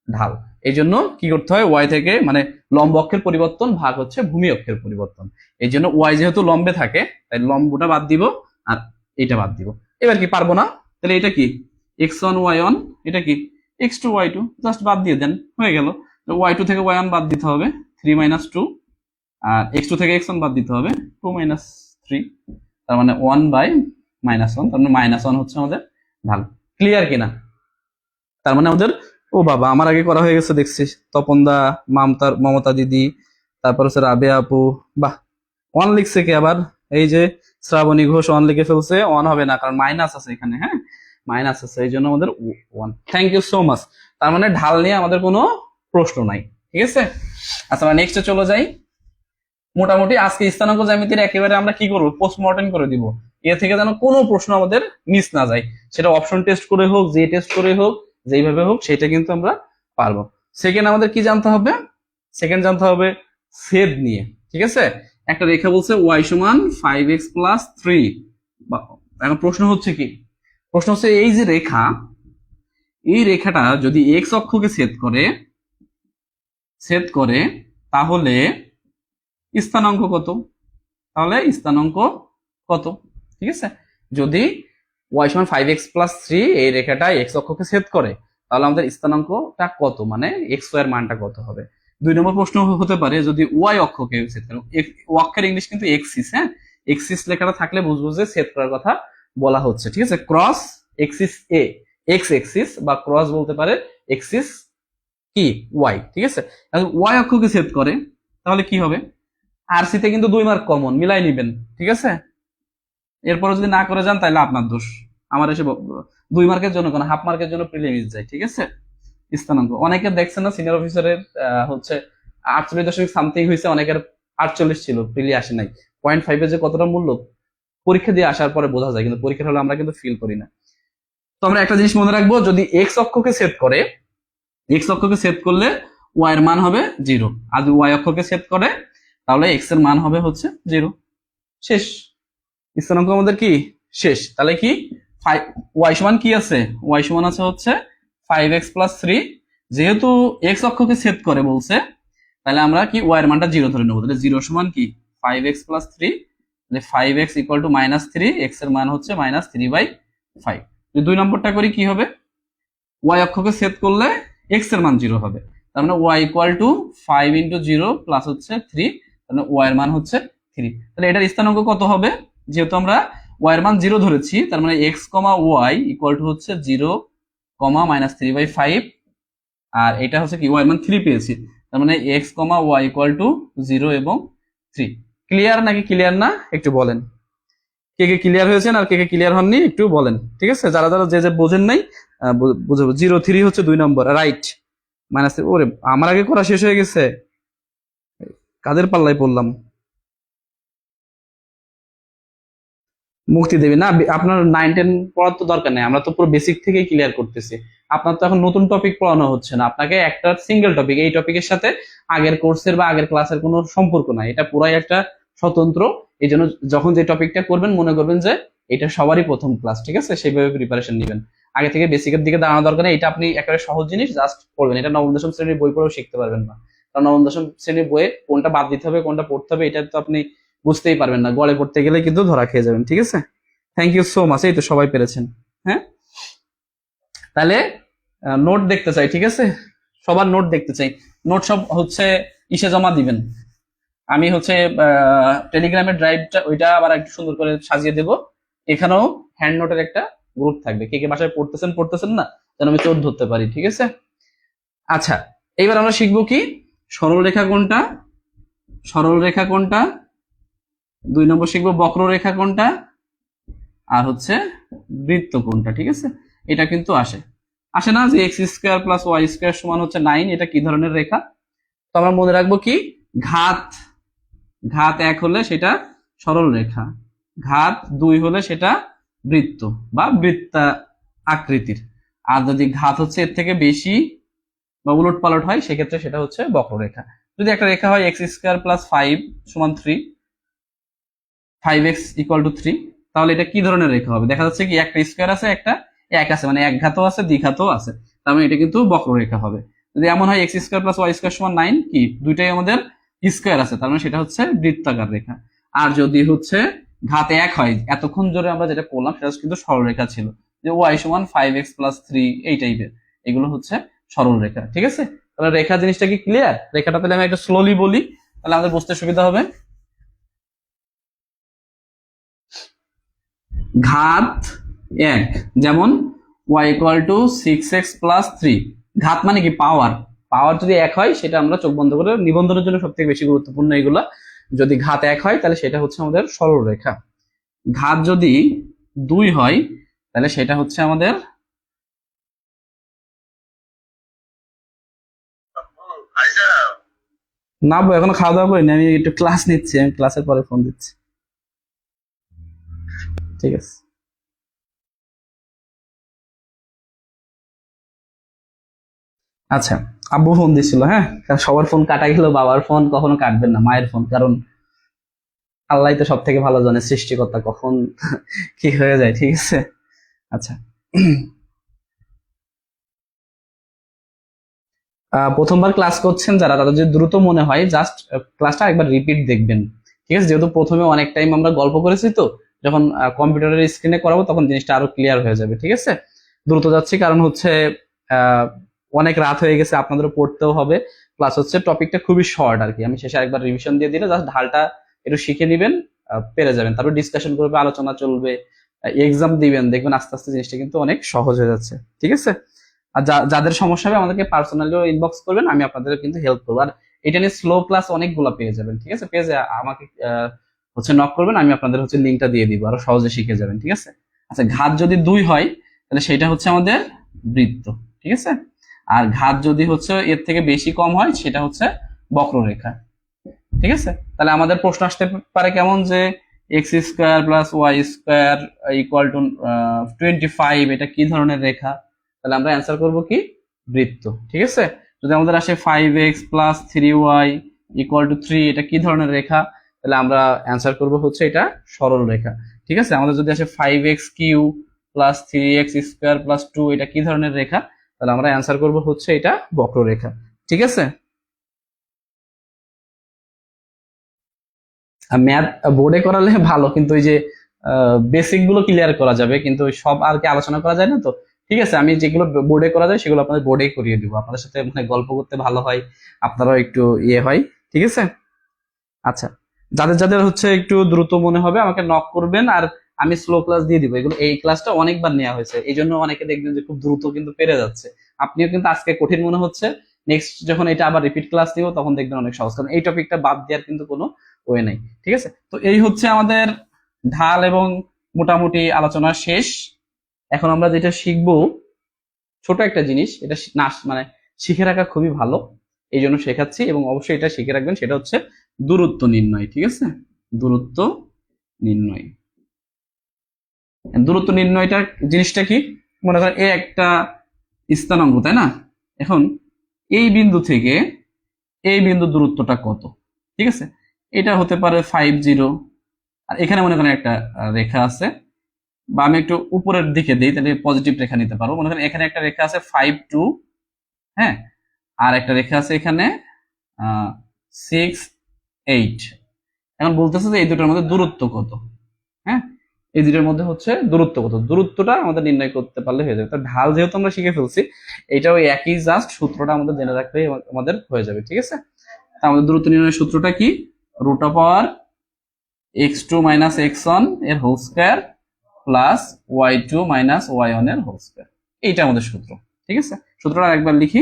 ঢাল। এই জন্য কি করতে হয়, ওয়াই থেকে মানে লম্ব অক্ষের পরিবর্তন ভাগ হচ্ছে ভূমি অক্ষের পরিবর্তন। এই জন্য ওয়াই যেহেতু লম্বে থাকে তাই লম্বটা বাদ দিব আর এটা বাদ দিব। এবার কি পারবো না, তাহলে এটা কি এক্স ওয়ান ওয়াই ওয়ান, এটা কি X two Y two, just বাদ দিয়ে দেন, হয়ে গেল। ওয়াই টু থেকে ওয়াই ওয়ান বাদ দিতে হবে 3 - 2, আর এক্স টু থেকে এক্স ওয়ান বাদ দিতে হবে 2 - 3, তার মানে 1/-1, তার মানে -1 হচ্ছে আমাদের ঢাল। ক্লিয়ার কিনা? তার মানে আমাদের, ও বাবা আমার আগে করা হয়ে গেছে দেখছিস, তপনদা, মমতা দিদি, তারপর হচ্ছে রাবে আপু, বাহ, অন লিখছে কে আবার, এই যে শ্রাবণী ঘোষ অন লিখে ফেলছে। অন হবে না কারণ মাইনাস আছে এখানে, হ্যাঁ মাইনাস আছে, এই জন্য আমাদের 1। Thank you so much. তার মানে ঢাল নিয়ে আমাদের কোনো প্রশ্ন নাই, ঠিক আছে? আচ্ছা আমরা নেক্সটে চলে যাই। মোটামুটি আজকে স্থানাঙ্ক জ্যামিতির একেবারে আমরা কি করবো, পোস্টমর্টেম করে দিব, এ থেকে যেন কোনো প্রশ্ন আমাদের মিস না যায়, সেটা অপশন টেস্ট করে হোক, যে টেস্ট করে হোক, যেইভাবে হোক, সেটা কিন্তু আমরা পারবো। সেকেন্ড আমাদের কি জানতে হবে, সেকেন্ড জানতে হবে ছেদ নিয়ে, ঠিক আছে? একটা রেখা বলছে y সমান 5x + 3। এখন প্রশ্ন হচ্ছে কি, প্রশ্ন হচ্ছে এই যে রেখা, এই রেখাটা যদি x অক্ষকে ছেদ করে তাহলে স্থানাঙ্ক কত, তাহলে স্থানাঙ্ক কত, ঠিক আছে? যদি y সমান 5x + 3 এই রেখাটা x অক্ষকে ছেদ করে তাহলে আমাদের স্থানাঙ্কটা কত, মানে x এর মানটা কত হবে। 2 নম্বর প্রশ্ন হতে পারে যদি y অক্ষকে ছেদ করে, অক্ষের ইংলিশ কিন্তু এক্সিস, হ্যাঁ এক্সিস লেখাটা থাকলে বুঝবো যে ছেদ করার কথা বলা হচ্ছে, ঠিক আছে? ক্রস এক্সিস এ, এক্স এক্সিস, বা ক্রস বলতে পারে এক্সিস কি ওয়াই, ঠিক আছে? ওয়াই অক্ষকে ছেদ করে তাহলে কি হবে, আরসি তে কিন্তু 2 মার্ক কমন, মিলাই নিবেন, ঠিক আছে? এরপরে যদি না করে যান তাহলে আপনার দোষ, আমার এসে 2 মার্কের জন্য কোনো হাফ মার্কের জন্য প্রিলিমিস যায়, ঠিক আছে? স্থানাঙ্ক অনেকে দেখছেন না, সিনিয়র অফিসারের হচ্ছে 48.something হয়েছে, অনেকের 48 ছিল, প্রিলি আসে নাই। 0.5 এর যে কতটা মূল্য পরীক্ষা দিয়ে আসার পরে বোঝা যায়, কিন্তু পরীক্ষার হলে আমরা কিন্তু ফিল করি না। তো আমরা একটা জিনিস মনে রাখবো, যদি এক্স অক্ষকে ছেদ করে, এক্স অক্ষকে ছেদ করলে ওয়াই এর মান হবে 0, আর যদি ওয়াই অক্ষকে ছেদ করে তাহলে এক্স এর মান হবে হচ্ছে 0। শেষ, স্থানাঙ্ক আমাদের কি শেষ। তাহলে কি ওয়াই সমান কি আছে, ওয়াই সমান আছে হচ্ছে 5x + 3, যেহেতু এক্স অক্ষকে ছেদ করে বলছে তাহলে আমরা কি ওয়াই এর মানটা 0 ধরে নেবো, তাহলে 0 সমান কি 5x + 3, তাহলে 5x = -3, এক্স এর মান হচ্ছে -3/5। যদি 2 নম্বরটা করি কি হবে, ওয়াই অক্ষকে ছেদ করলে এক্স এর মান 0 হবে, তার মানে y = 5 × 0 প্লাস হচ্ছে 3, তাহলে ওয়াই এর মান হচ্ছে 3। তাহলে এটার স্থানাঙ্ক কত হবে, যেহেতু আমরা y এর মান 0 ধরেছি, তার মানে x, y = হচ্ছে 0, -3/5, আর এটা হচ্ছে কি y এর মান 3 পেয়েছি, তার মানে x, y = 0 এবং 3। ক্লিয়ার নাকি ক্লিয়ার না একটু বলেন, কে কে ক্লিয়ার হয়েছেন আর কে কে ক্লিয়ার হননি একটু বলেন, ঠিক আছে? যারা যারা যে বোঝেন নাই বুঝাবো। 0, 3 হচ্ছে 2 নম্বর, রাইট। ওরে আমার আগে করা শেষ হয়ে গেছে, কাদের পাল্লায় পড়লাম? মুক্তি দেবে না, আপনার 9-10 পড়ার তো দরকার নেই, আমরা তো পুরো বেসিক থেকেই ক্লিয়ার করতেছি। আপনার তো এখন নতুন টপিক পড়ানো হচ্ছে না, আপনাকে একটা সিঙ্গেল টপিক, এই টপিকের সাথে আগের কোর্সের বা আগের ক্লাসের কোনো সম্পর্ক নাই, এটা পুরাই একটা স্বতন্ত্র। এই জন্য যখন যে টপিকটা করবেন মনে করবেন যে এটা সবারই প্রথম ক্লাস, ঠিক আছে? সেইভাবে প্রিপারেশন নেবেন, আগে থেকে বেসিকের দিকে দাঁড়ানো দরকার নেই। এটা আপনি একেবারে সহজ জিনিস, জাস্ট পড়বেন, এটা নবম দশম শ্রেণীর বই পড়েও শিখতে পারবেন না, কারণ নবম দশম শ্রেণীর বইয়ে কোনটা বাদ দিতে হবে কোনটা পড়তে হবে এটা তো আপনি বুঝতেই পারবেন না, গড়ে পড়তে গেলে কিন্তু ধরা খেয়ে যাবেন, ঠিক আছে? থ্যাংক ইউ সো মাচ, এই তো সবাই পেরেছেন। হ্যাঁ, তাহলে নোট দেখতে চাই, ঠিক আছে? সবার নোট দেখতে চাই, নোট সব হচ্ছে ইসে জমা দিবেন। আমি হচ্ছে টেলিগ্রামের ড্রাইভটা ওইটা আবার একটু সুন্দর করে সাজিয়ে দেব, এখানেও হ্যান্ড নোটের একটা গ্রুপ থাকবে, কে কে বাসায় পড়তেছেন না, যেন আমি চোট ধরতে পারি, ঠিক আছে? আচ্ছা, এইবার আমরা শিখবো কি, সরল রেখা কোনটা, সরল রেখা কোনটা, 2 নম্বর শিখবো বক্ররেখা কোনটা, আর হচ্ছে বৃত্ত কোনটা, ঠিক আছে? এটা কিন্তু আসে না যে x² + y² সমান হচ্ছে 9, এটা কি ধরনের রেখা? তো আমরা মনে রাখবো কি, ঘাত 1 হলে সেটা সরল রেখা, ঘাত 2 হলে সেটা বৃত্ত বা বৃত্তা আকৃতির। আর যদি ঘাত হচ্ছে এর থেকে বেশি বা উলট পালট হয় সেক্ষেত্রে সেটা হচ্ছে বক্ররেখা। যদি একটা রেখা হয় এক্স স্কোয়ার প্লাস 5 সমান 3, 5x ইকুয়াল টু 3, তাহলে এটা কি ধরনের রেখা হবে? দেখা যাচ্ছে কি একটা স্কোয়ার আছে, একটা এক আছে, মানে এক ঘাতও আছে দ্বিঘাতও আছে, তার মানে এটা কিন্তু বক্ররেখা হবে। যদি এমন হয় X square plus Y square সমান 9, কি দুইটাই আমাদের স্কোয়ার আছে, তার মানে সেটা হচ্ছে বৃত্তাকার রেখা। আর যদি হচ্ছে ঘাত এক হয়, এতক্ষণ ধরে আমরা যেটা করলাম সেটা কিন্তু সরলরেখা ছিল, যে ওয়াই সমান 5x প্লাস 3 এই টাইপের, এগুলো হচ্ছে সরল রেখা। ঠিক আছে, তাহলে রেখা জিনিসটা কি ক্লিয়ার? রেখাটা তাহলে আমি একটু স্লোলি বলি, তাহলে আমাদের বুঝতে সুবিধা হবে। ঘাত এক, যেমন y equal two 6x plus 3। ঘাত মানে কি পাওয়ার, পাওয়ার যদি এক হয় সেটা আমরা চোখ বন্ধ করে, নিবন্ধনের জন্য সব থেকে বেশি গুরুত্বপূর্ণ এগুলা। যদি ঘাত এক হয় তাহলে সেটা হচ্ছে আমাদের সরল রেখা। ঘাত যদি 2 হয় তাহলে সেটা হচ্ছে আমাদের, না এখনো খাওয়া দাওয়া করিনি, আমি একটু ক্লাস নিচ্ছি, আমি ক্লাসের পরে ফোন দিচ্ছি। ঠিক আছে। আচ্ছা, আব্বু ফোন দিছিল, হ্যাঁ, সবার ফোন কাটা গেল, বাবার ফোন কখনো কাটবেন না, মায়ের ফোন, কারণ আল্লাহ তো সব থেকে ভালো জানে সৃষ্টিকর্তা কখন কি হয়ে যায়। ঠিক আছে, আচ্ছা। প্রথমবার ক্লাস করছেন যারা, তাদের যদি দ্রুত মনে হয় জাস্ট ক্লাসটা একবার রিপিট দেখবেন। ঠিক আছে, যেহেতু প্রথমে অনেক টাইম আমরা গল্প করেছি, তো যখন কম্পিউটারের স্ক্রিনে করাবো তখন জিনিসটা আরো ক্লিয়ার হয়ে যাবে। ঠিক আছে, দ্রুত যাচ্ছি কারণ হচ্ছে আহ, অনেক রাত হয়ে গেছে, আপনাদেরও পড়তেও হবে, প্লাস হচ্ছে টপিকটা খুবই শর্ট আর কি। আমি শেষে একবার রিভিশন দিয়ে দিলে জাস্ট ঢালটা একটু শিখে নিবেন, পেরে যাবেন। তারপর ডিসকাশন করবে, আলোচনা চলবে, এক্সাম দিবেন, দেখবেন আস্তে আস্তে জিনিসটা কিন্তু অনেক সহজ হয়ে যাচ্ছে। ঠিক আছে, আর যাদের সমস্যা হবে আমাদেরকে পার্সোনালিও ইনবক্স করবেন, আমি আপনাদের কিন্তু হেল্প করবো। আর এটা নিয়ে স্লো ক্লাস অনেকগুলো পেয়ে যাবেন। ঠিক আছে, পেজে আমাকে হচ্ছে নক করবেন, আমি আপনাদের হচ্ছে লিঙ্কটা দিয়ে দিব, আরো সহজে শিখে যাবেন। ঠিক আছে, আচ্ছা, ঘাত যদি 2 হয় তাহলে সেটা হচ্ছে আমাদের বৃত্ত। ঠিক আছে, আর ঘাত যদি হচ্ছে এর থেকে বেশি কম হয় সেটা হচ্ছে বক্ররেখা। ঠিক আছে, তাহলে আমাদের প্রশ্ন আসতে পারে কেমন, যে X square plus Y square equal to 25, এটা কি ধরনের রেখা? তাহলে আমরা অ্যান্সার করব কি, বৃত্ত। ঠিক আছে, যদি আমাদের আসে 5x plus 3y equal to 3, এটা কি ধরনের রেখা? তাহলে আমরা অ্যান্সার করব হচ্ছে এটা সরল রেখা। ঠিক আছে, আমাদের যদি আসে 5x Q plus 3x square plus 2, এটা কি ধরনের রেখা? তাহলে আমরা অ্যান্সার করব হচ্ছে এটা বক্ররেখা। ঠিক আছে, ম্যাথ বোর্ডে করালে ভালো, কিন্তু ওই যে বেসিক গুলো ক্লিয়ার করা যাবে, কিন্তু ওই সব আর কি আলোচনা করা যায় না তো। ঠিক আছে, আমি যেগুলো বোর্ডে করা যায় সেগুলো আপনাদের বোর্ডেই করিয়ে দিব, আপনাদের সাথে মানে গল্প করতে ভালো হয়, আপনারাও একটু ইয়ে হয়। ঠিক আছে, আচ্ছা, যাদের যাদের হচ্ছে একটু দ্রুত মনে হবে আমাকে নক করবেন, আর আমি স্লো ক্লাস দিয়ে দিব। এগুলো এই ক্লাসটা অনেকবার নেওয়া হয়েছে, এই জন্য অনেকে দেখবেন যে খুব দ্রুত কিন্তু পেরে যাচ্ছে। আপনিও কিন্তু আজকে কঠিন মনে হচ্ছে, নেক্সট যখন এটা আবার রিপিট ক্লাস দিব তখন দেখবেন অনেক সহজ, কারণ এই টপিকটা বাদ দেওয়ার কিন্তু কোনো ওয়ে নাই। ঠিক আছে, তো এই হচ্ছে আমাদের ঢাল এবং মোটামুটি আলোচনা শেষ। এখন আমরা যেটা শিখবো, ছোট একটা জিনিস, এটা না মানে শিখে রাখা খুবই ভালো, এই জন্য শেখাচ্ছি, এবং অবশ্যই এটা শিখে রাখবেন, সেটা হচ্ছে দূরত্ব নির্ণয়। ঠিক আছে, দূরত্ব নির্ণয়। দূরত্ব নির্ণয়টা জিনিসটা কি, মনে করেন এ একটা স্থানাঙ্ক, তাই না? এখন এই বিন্দু থেকে এই বিন্দু দূরত্বটা কত? ঠিক আছে, এটা হতে পারে 50, আর এখানে মনে করেন একটা রেখা আছে, বা আমি একটু উপরের দিকে দিই, তাহলে পজিটিভ রেখা নিতে পারবো। মনে করেন এখানে একটা রেখা আছে 5 2, হ্যাঁ, আর একটা রেখা আছে এখানে 6 8। এখন বলতেছে যে এই দুটোর মধ্যে দূরত্ব কত। হ্যাঁ, এই দুটোর মধ্যে হচ্ছে দূরত্ব কত, দূরত্বটা আমাদের নির্ণয় করতে পারলে হয়ে যাবে। তো ঢাল যেহেতু আমরা শিখে ফেলছি, এইটাও একই, জাস্ট সূত্রটা আমাদের জেনে রাখলেই আমাদের হয়ে যাবে। ঠিক আছে, আমাদের দূরত্ব নির্ণয়ের সূত্রটা কি, root of power x2 minus x1 এর whole square plus y2 minus y1 এর হোল স্কয়ার, এইটা আমাদের সূত্র। ঠিক আছে, সূত্রটা একবার লিখি,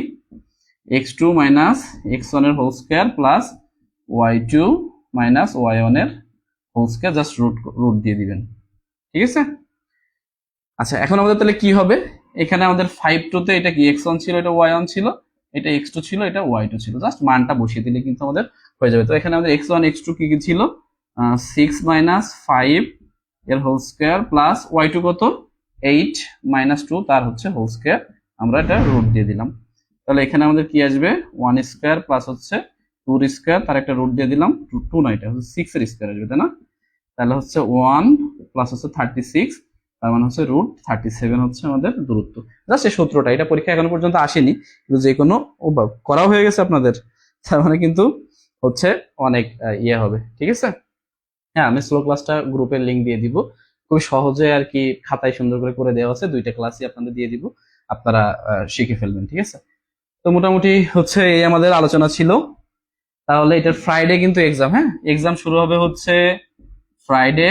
x2 মাইনাস x1 এর whole square plus y2 minus y1 এর হোল স্কয়ার, জাস্ট রুট দিয়ে দিবেন। ঠিক আছে, আচ্ছা, এখন আমাদের তাহলে কি হবে, এখানে আমাদের 5 2 তে এটা কি x1 ছিল, এটা y1 ছিল, এটা x2 ছিল, এটা y2 ছিল, জাস্ট মানটা বসিয়ে দিলে কিন্তু আমাদের হয়ে যাবে। তো এখানে আমাদের x1 x2 কি কি ছিল, 6 মাইনাস 5 এর হোল স্কোয়ার প্লাস y2 কত 8 - 2 তার হচ্ছে হোল স্কোয়ার, আমরা এটা রুট দিয়ে দিলাম। তাহলে এখানে আমাদের কি আসবে 1 স্কোয়ার প্লাস হচ্ছে 2 স্কোয়ার, তার একটা রুট দিয়ে দিলাম, 2 না, এটা হচ্ছে 6 এর স্কোয়ার আসবে, তাই না? তাহলে হচ্ছে 1 প্লাস হচ্ছে 36, তার মানে হচ্ছে রুট 37 হচ্ছে আমাদের দূরত্ব। জাস্ট এই সূত্রটা, এটা পরীক্ষা এখনো পর্যন্ত আসেনি, কিন্তু যে কোনো করা হয়ে গেছে আপনাদের, তার মানে কিন্তু হচ্ছে অনেক ইয়ে হবে, ঠিক আছে? হ্যাঁ, আমি স্লো ক্লাসটা গ্রুপের লিঙ্ক দিয়ে দিব, খুবই সহজে আর কি, খাতায় সুন্দর করে করে দেওয়া আছে, 2টা ক্লাসই আপনাদের দিয়ে দিব, আপনারা শিখে ফেলবেন, ঠিক আছে? তো মোটামুটি হচ্ছে এই আমাদের আলোচনা ছিল। তাহলে এটার ফ্রাইডে কিন্তু এক্সাম, হ্যাঁ, এক্সাম শুরু হবে হচ্ছে ফ্রাইডে,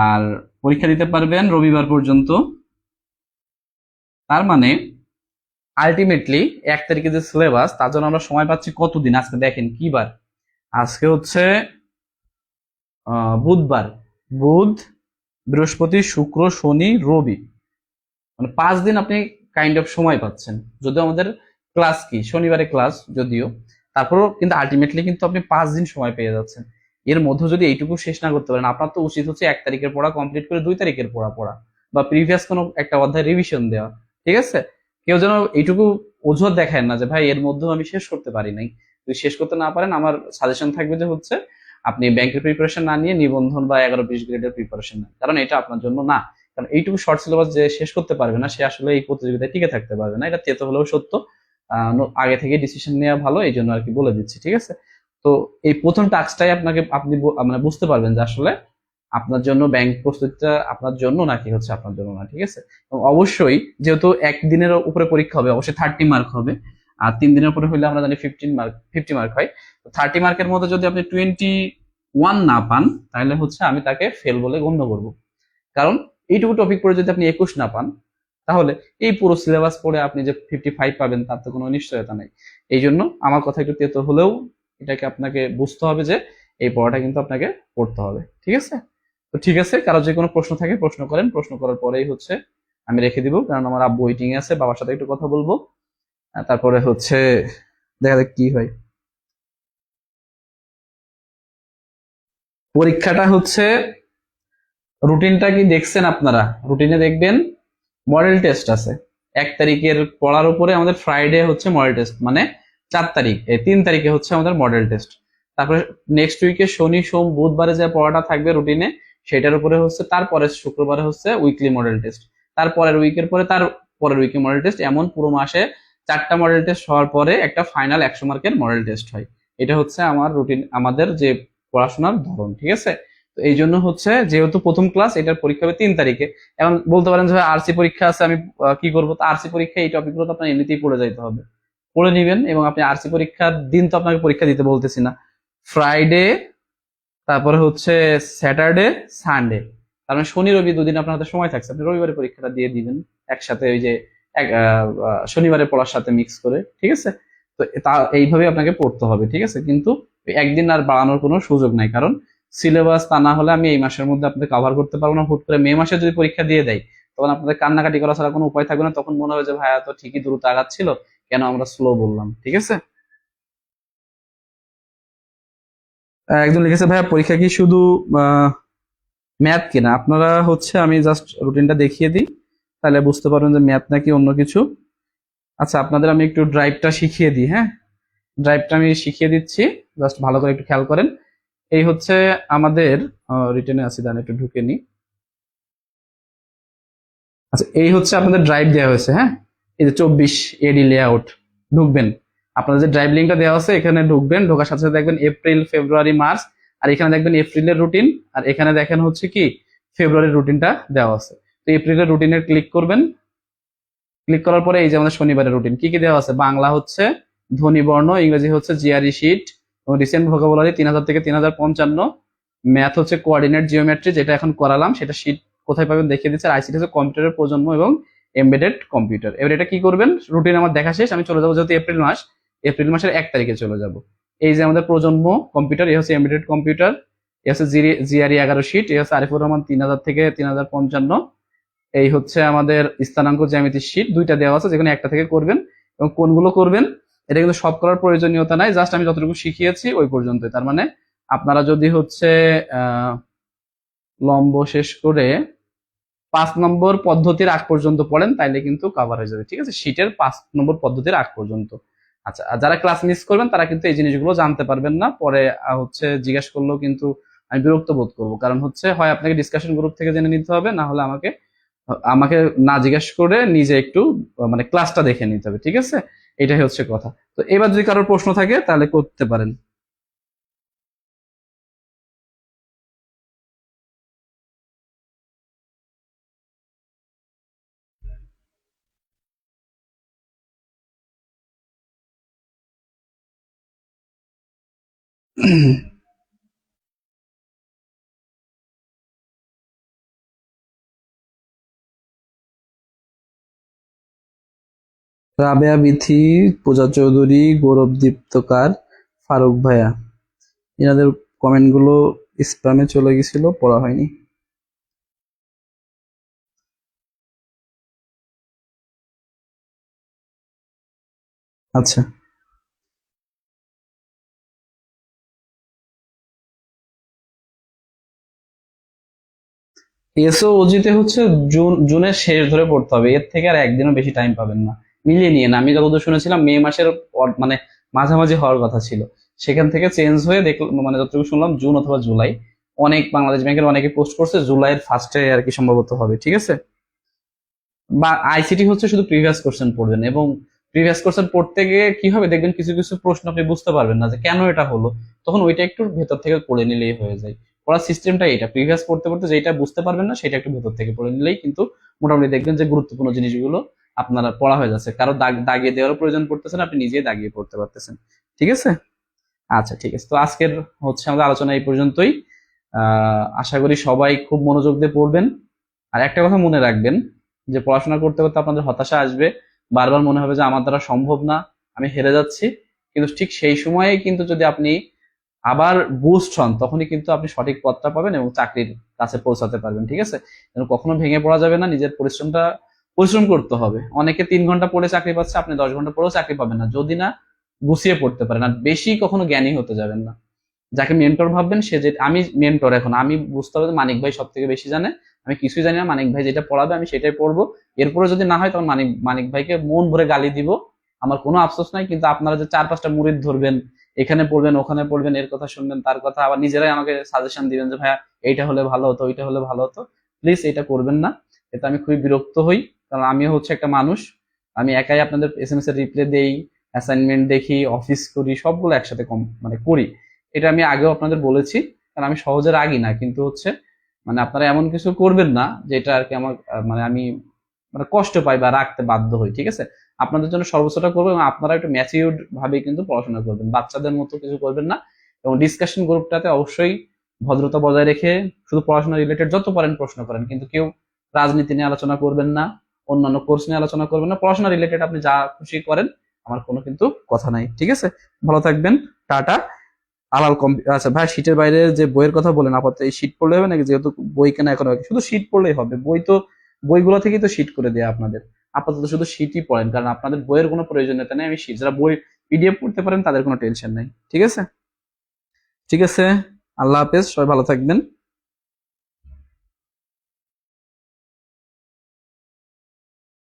আর পরীক্ষা দিতে পারবেন রবিবার পর্যন্ত। তার মানে আলটিমেটলি 1 তারিখে যে সিলেবাস, তার জন্য আমরা সময় পাচ্ছি কতদিন? আজকে দেখেন কি বার, আজকে হচ্ছে বুধবার, বুধ, বৃহস্পতি, শুক্র, শনি, রবি, মানে 5 দিন আপনি কাইন্ড অফ সময় পাচ্ছেন। যদিও আমাদের ক্লাস কি শনিবারে ক্লাস, যদিও তারপরেও কিন্তু আলটিমেটলি কিন্তু আপনি 5 দিন সময় পেয়ে যাচ্ছেন। এর মধ্যে যদি এইটুকু শেষ না করতে পারেন, আপনার তো উচিত হচ্ছে 1 তারিখের পড়া কমপ্লিট করে 2 তারিখের পড়া পড়া, বা প্রিভিয়াস কোনো একটা অধ্যায় রিভিশন দেওয়া, ঠিক আছে? কেউ যেন এইটুকু অজুহাত দেখায় না যে ভাই এর মধ্যেও আমি শেষ করতে পারি নাই। যদি শেষ করতে না পারেন, আমার সাজেশন থাকবে যে হচ্ছে আপনি ব্যাংকের প্রিপারেশন না নিয়ে নিবন্ধন বা 11-20 গ্রেডের প্রিপারেশন নেন, কারণ এটা আপনার জন্য না। কারণ এইটুকু শর্ট সিলেবাস যে শেষ করতে পারবে না, সে আসলে এই প্রতিযোগিতায় টিকে থাকতে পারবে না, এটা তেতো হলেও সত্য। আগে থেকে ডিসিশন নেওয়া ভালো, এই জন্য আর কি বলে দিচ্ছি, ঠিক আছে? তো এই প্রথম টাস্কটাই আপনাকে আপনি মানে বুঝতে পারবেন যে আসলে আপনার জন্য ব্যাংক প্রস্তুতিটা আপনার জন্য নাকি হচ্ছে আপনার জন্য না, ঠিক আছে? এবং অবশ্যই যেহেতু একদিনের উপরে পরীক্ষা হবে, অবশ্যই 30 মার্ক হবে, আর 3 দিনের উপরে হলে আমরা জানি 50 মার্ক হয়। তো 30 মার্কের মধ্যে যদি আপনি 21 না পান, তাহলে হচ্ছে আমি তাকে ফেল বলে গণ্য করব। কারণ এইটুকু টপিক পড়ে যদি আপনি 21 না পান, তাহলে এই পুরো সিলেবাস পড়ে আপনি যে 55 পাবেন তার তো কোনো নিশ্চয়তা নেই। এই জন্য আমার কথা একটু তেতো হলেও এটাকে আপনাকে বুঝতে হবে যে এই পড়াটা কিন্তু আপনাকে পড়তে হবে, ঠিক আছে? তো ঠিক আছে, কারো যে কোনো প্রশ্ন থাকে প্রশ্ন করেন, প্রশ্ন করার পরেই হচ্ছে আমি রেখে দিব, কারণ আমার আব্বু ওয়েটিং এ আছে, বাবার সাথে একটু কথা বলবো, তারপরে হচ্ছে দেখা যাক কি হয়। পরীক্ষাটা হচ্ছে, রুটিনটা কি দেখছেন আপনারা? রুটিনে দেখবেন মডেল টেস্ট আছে 1 তারিখের পড়ার উপরে, আমাদের ফ্রাইডে হচ্ছে মডেল টেস্ট, মানে 4 তারিখ, এই 3 তারিখে হচ্ছে আমাদের মডেল টেস্ট। তারপরে নেক্সট উইকে শনি সোম বুধবারে যে পড়াটা থাকবে রুটিনে, সেটার উপরে হচ্ছে তারপরে শুক্রবারে হচ্ছে উইকলি মডেল টেস্ট, তারপরের উইকের পরে তার পরের উইকে মডেল টেস্ট, এমন পুরো মাসে 4টা মডেল টেস্ট হওয়ার পরে একটা ফাইনাল 100 মার্কের মডেল টেস্ট হয়। এটা হচ্ছে আমার রুটিন, আমাদের যে পড়াশোনার ধরন, ঠিক আছে? তো এই জন্য হচ্ছে যেহেতু প্রথম ক্লাস, এটার পরীক্ষা হবে 3 তারিখে। এখন বলতে পারেন যে আরসি পরীক্ষা আছে, আমি কি করবো? তো আরসি পরীক্ষা এই টপিকগুলো তো আপনার এমনিতেই পড়ে যাইতে হবে, পড়ে নিবেন। এবং আপনি আরসি পরীক্ষার দিন তো আপনাকে পরীক্ষা দিতে বলতেছি না, ফ্রাইডে, তারপরে হচ্ছে স্যাটারডে, সানডে, তার মানে শনি রবি 2 দিন আপনার হাতে সময় থাকছে, আপনি রবিবারে পরীক্ষাটা দিয়ে দিবেন একসাথে, ওই যে শনিবারে পড়ার সাথে মিক্স করে, ঠিক আছে? তো তা এইভাবে আপনাকে পড়তে হবে, ঠিক আছে? কিন্তু একদিন আর বাড়ানোর কোনো সুযোগ নাই, কারণ সিলেবাস তা না হলে আমি এই মাসের মধ্যে আপনাদের কভার করতে পারবো না। হুট করে মে মাসে যদি পরীক্ষা দিয়ে দেয়, তখন আপনাদের কান্নাকাটি করা ছাড়া কোনো উপায় থাকবে না, তখন মনে হবে যে ভাইয়া তো ঠিকই দ্রুত আগাচ্ছিল, কেন আমরা স্লো বললাম, ঠিক আছে? একজন লিখেছে ভাইয়া পরীক্ষা কি শুধু ম্যাথ কিনা? আপনারা হচ্ছে, আমি জাস্ট রুটিনটা দেখিয়ে দিই, তাহলে বুঝতে পারবেন যে ম্যাথ নাকি অন্য কিছু। আচ্ছা, আপনাদের আমি একটু ড্রাইভটা শিখিয়ে দিই, হ্যাঁ, ড্রাইভটা আমি শিখিয়ে দিচ্ছি, জাস্ট ভালো করে একটু খেয়াল করেন। এই হচ্ছে আমাদের রিটেনে আছে, দাঁড়ান একটু ঢুকে নি। আচ্ছা, এই হচ্ছে আপনাদের ড্রাইভ দেওয়া হয়েছে, হ্যাঁ, এই যে 24 এডি লেআউট, ঢুকবেন, আপনাদের যে ড্রাইভ লিঙ্কটা দেওয়া আছে এখানে ঢুকবেন, ঢোকার সাথে সাথে দেখবেন এপ্রিল ফেব্রুয়ারি মার্চ, আর এখানে দেখবেন এপ্রিলের রুটিন, আর এখানে দেখেন হচ্ছে কি ফেব্রুয়ারির রুটিনটা দেওয়া আছে। তো এপ্রিলের রুটিনে ক্লিক করবেন, ক্লিক করার পরে এই যে আমাদের শনিবারের রুটিন কি কি দেওয়া আছে, বাংলা হচ্ছে ধ্বনিবর্ণ, ইংরেজি হচ্ছে জিআরই শিট, রিসেন্ট ভোকাবুলারি 3000 থেকে 3055, ম্যাথ হচ্ছে কোঅর্ডিনেট জিওমেট্রি, যেটা এখন করালাম সেটা শিট কোথায় পাবেন দেখিয়ে দিচ্ছে, আর আইসিটি হচ্ছে কম্পিউটারের প্রজন্ম এবং এমবেডেড কম্পিউটার। এবার এটা কি করবেন, রুটিন আমার দেখা শেষ, আমি চলে যাবো যেহেতু এপ্রিল মাস, এপ্রিল মাসের 1 তারিখে চলে যাব। এই যে আমাদের প্রজন্ম কম্পিউটার, এই হচ্ছে এমবেডেড কম্পিউটার, এই হচ্ছে জিআরই 11 শিট, এই হচ্ছে আরিফুর রহমান 3000 থেকে 3055, এই হচ্ছে আমাদের স্থানাঙ্ক জ্যামিতির শীট, 2টা দেওয়া আছে, যেখানে একটা থেকে করবেন। এবং কোনগুলো করবেন এটা কিন্তু সব করার প্রয়োজনীয়তা নাই, জাস্ট আমি যতটুকু শিখিয়েছি ওই পর্যন্তই। তার মানে আপনারা যদি হচ্ছে লম্ব শেষ করে 5 নম্বর পদ্ধতির আগ পর্যন্ত পড়েন, তাইলে কিন্তু কভার হয়ে যাবে। ঠিক আছে, শীটের 5 নম্বর পদ্ধতির আগ পর্যন্ত। আচ্ছা, আর যারা ক্লাস মিস করবেন তারা কিন্তু এই জিনিসগুলো জানতে পারবেন না, পরে হচ্ছে জিজ্ঞেস করলেও কিন্তু আমি বিরক্ত বোধ করবো। কারণ হচ্ছে হয় আপনাকে ডিসকাশন গ্রুপ থেকে জেনে নিতে হবে, না হলে আমাকে আমাকে না জিজ্ঞেস করে নিজে একটু মানে ক্লাসটা দেখে নিতে হবে। ঠিক আছে, এটাই হচ্ছে কথা। তো এবার যদি কারোর প্রশ্ন থাকে তাহলে করতে পারেন। রাবেয়া বিথি, পূজা চৌধুরী, গৌরব দীপ্তকার, ফারুক ভাইয়া, এনাদের কমেন্ট গুলো স্প্যামে চলে গেছিল, পড়া হয়নি। আচ্ছা, এসও ওজিতে হচ্ছে জুনের শেষ ধরে পড়তে হবে, এর থেকে আর একদিনও বেশি টাইম পাবেন না। মিলিয়ে নিয়ে না, আমি যতদূর শুনেছিলাম মে মাসের মানে মাঝামাঝি হওয়ার কথা ছিল, সেখান থেকে চেঞ্জ হয়ে দেখলাম, মানে যতটুকু শুনলাম জুন অথবা জুলাই। অনেক বাংলাদেশ ব্যাংকের অনেকে পোস্ট করছে জুলাইয়ের ফার্স্টে আর কি সম্ভবত হবে। ঠিক আছে, বা আইসিটি হচ্ছে শুধু প্রিভিয়াস কোশ্চেন পড়বেন, এবং প্রিভিয়াস কোশ্চেন পড়তে গিয়ে কি হবে দেখবেন কিছু কিছু প্রশ্ন আপনি বুঝতে পারবেন না যে কেন এটা হলো, তখন ওইটা একটু ভেতর থেকে পড়ে নিলেই হয়ে যায়। পড়ার সিস্টেমটা এটা, প্রিভিয়াস পড়তে পড়তে যেটা বুঝতে পারবেন না সেটা একটু ভেতর থেকে পড়ে নিলেই কিন্তু মোটামুটি দেখবেন যে গুরুত্বপূর্ণ জিনিসগুলো আপনারা পড়া হয়ে যাচ্ছে, কারো দাগিয়ে দেওয়ারও প্রয়োজন পড়তেছে না, আপনি নিজেই দাগিয়ে পড়তে পারতেছেন। ঠিক আছে, আচ্ছা ঠিক আছে। তো আজকের হচ্ছে আমাদের আলোচনা এই পর্যন্তই। আশা করি সবাই খুব মনোযোগ দিয়ে পড়বেন। আর একটা কথা মনে রাখবেন, যে পড়াশোনা করতে করতে আপনাদের হতাশা আসবে, বারবার মনে হবে যে আমার দ্বারা সম্ভব না, আমি হেরে যাচ্ছি। কিন্তু ঠিক সেই সময়ে কিন্তু যদি আপনি আবার বুস্ট হন, তখনই কিন্তু আপনি সঠিক পথটা পাবেন এবং চাকরির কাছে পৌঁছাতে পারবেন। ঠিক আছে, কখনো ভেঙে পড়া যাবে না, নিজের পরিশ্রম করতে হবে। অনেকে 3 ঘন্টা পড়ে চাকরি পাচ্ছে, আপনি 10 ঘন্টা পড়েও চাকরি পাবেন না যদি না গুছিয়ে পড়তে পারেন। আর বেশি কখনো জ্ঞানী হতে যাবেন না। যাকে মেন্টর ভাববেন সে, যে আমি মেন্টর, এখন আমি বুঝতে হবে যে মানিক ভাই সব থেকে বেশি জানে, আমি কিছুই জানি না, মানিক ভাই যেটা পড়াবে আমি সেটাই পড়বো। এরপরে যদি না হয় তখন মানিক মানিক ভাইকে মন ভরে গালি দিব, আমার কোনো আফসোস নাই। কিন্তু আপনারা যে 4-5টা মুরিদ ধরবেন, এখানে পড়বেন ওখানে পড়বেন, এর কথা শুনবেন তার কথা, আবার নিজেরাই আমাকে সাজেশন দিবেন যে ভাইয়া এইটা হলে ভালো হতো, ওইটা হলে ভালো হতো, প্লিজ এটা করবেন না। এতে আমি খুবই বিরক্ত হই, কারণ আমিও হচ্ছে একটা মানুষ। আমি একাই আপনাদের এসএমএস এর রিপ্লাই দেই, অ্যাসাইনমেন্ট দেখি, অফিস করি, সবগুলো একসাথে কম মানে করি। এটা আমি আগেও আপনাদের বলেছি, কারণ আমি সহজে রাগি না, কিন্তু হচ্ছে মানে আপনারা এমন কিছু করবেন না যেটা আর কি আমার মানে আমি মানে কষ্ট পাই বা রাখতে বাধ্য হই। ঠিক আছে, আপনাদের জন্য সর্বোচ্চটা করবো, এবং আপনারা একটু ম্যাচিউরড ভাবে কিন্তু পড়াশোনা করবেন, বাচ্চাদের মতো কিছু করবেন না। এবং ডিসকাশন গ্রুপটাতে অবশ্যই ভদ্রতা বজায় রেখে শুধু পড়াশোনা রিলেটেড যত পারেন প্রশ্ন করেন, কিন্তু কেউ রাজনীতি নিয়ে আলোচনা করবেন না, অন্যান্য কোর্স নিয়ে আলোচনা করবেন না, পড়াশোনা রিলেটেড আপনি যা খুশি করেন, আমার কোনো কিন্তু কথা নাই। ঠিক আছে, ভালো থাকবেন, টাটা। আচ্ছা ভাই, শীটের বাইরে যে বইয়ের কথা বলেন, আপাতত এই শীট পড়লে হবে নাকি? যেহেতু বই কেনা এখন হবে, শুধু শীট পড়লেই হবে? বই তো বইগুলো থেকেই তো শীট করে দেয়া আপনাদের। আপাতত শুধু শীটই পড়েন, কারণ আপনাদের বইয়ের কোনো প্রয়োজনীয়তা নেই। আমি শীট, যারা বই পিডিএফ পড়তে পারেন তাদের কোনো টেনশন নাই। ঠিক আছে, ঠিক আছে, আল্লাহ হাফেজ, সবাই ভালো থাকবেন।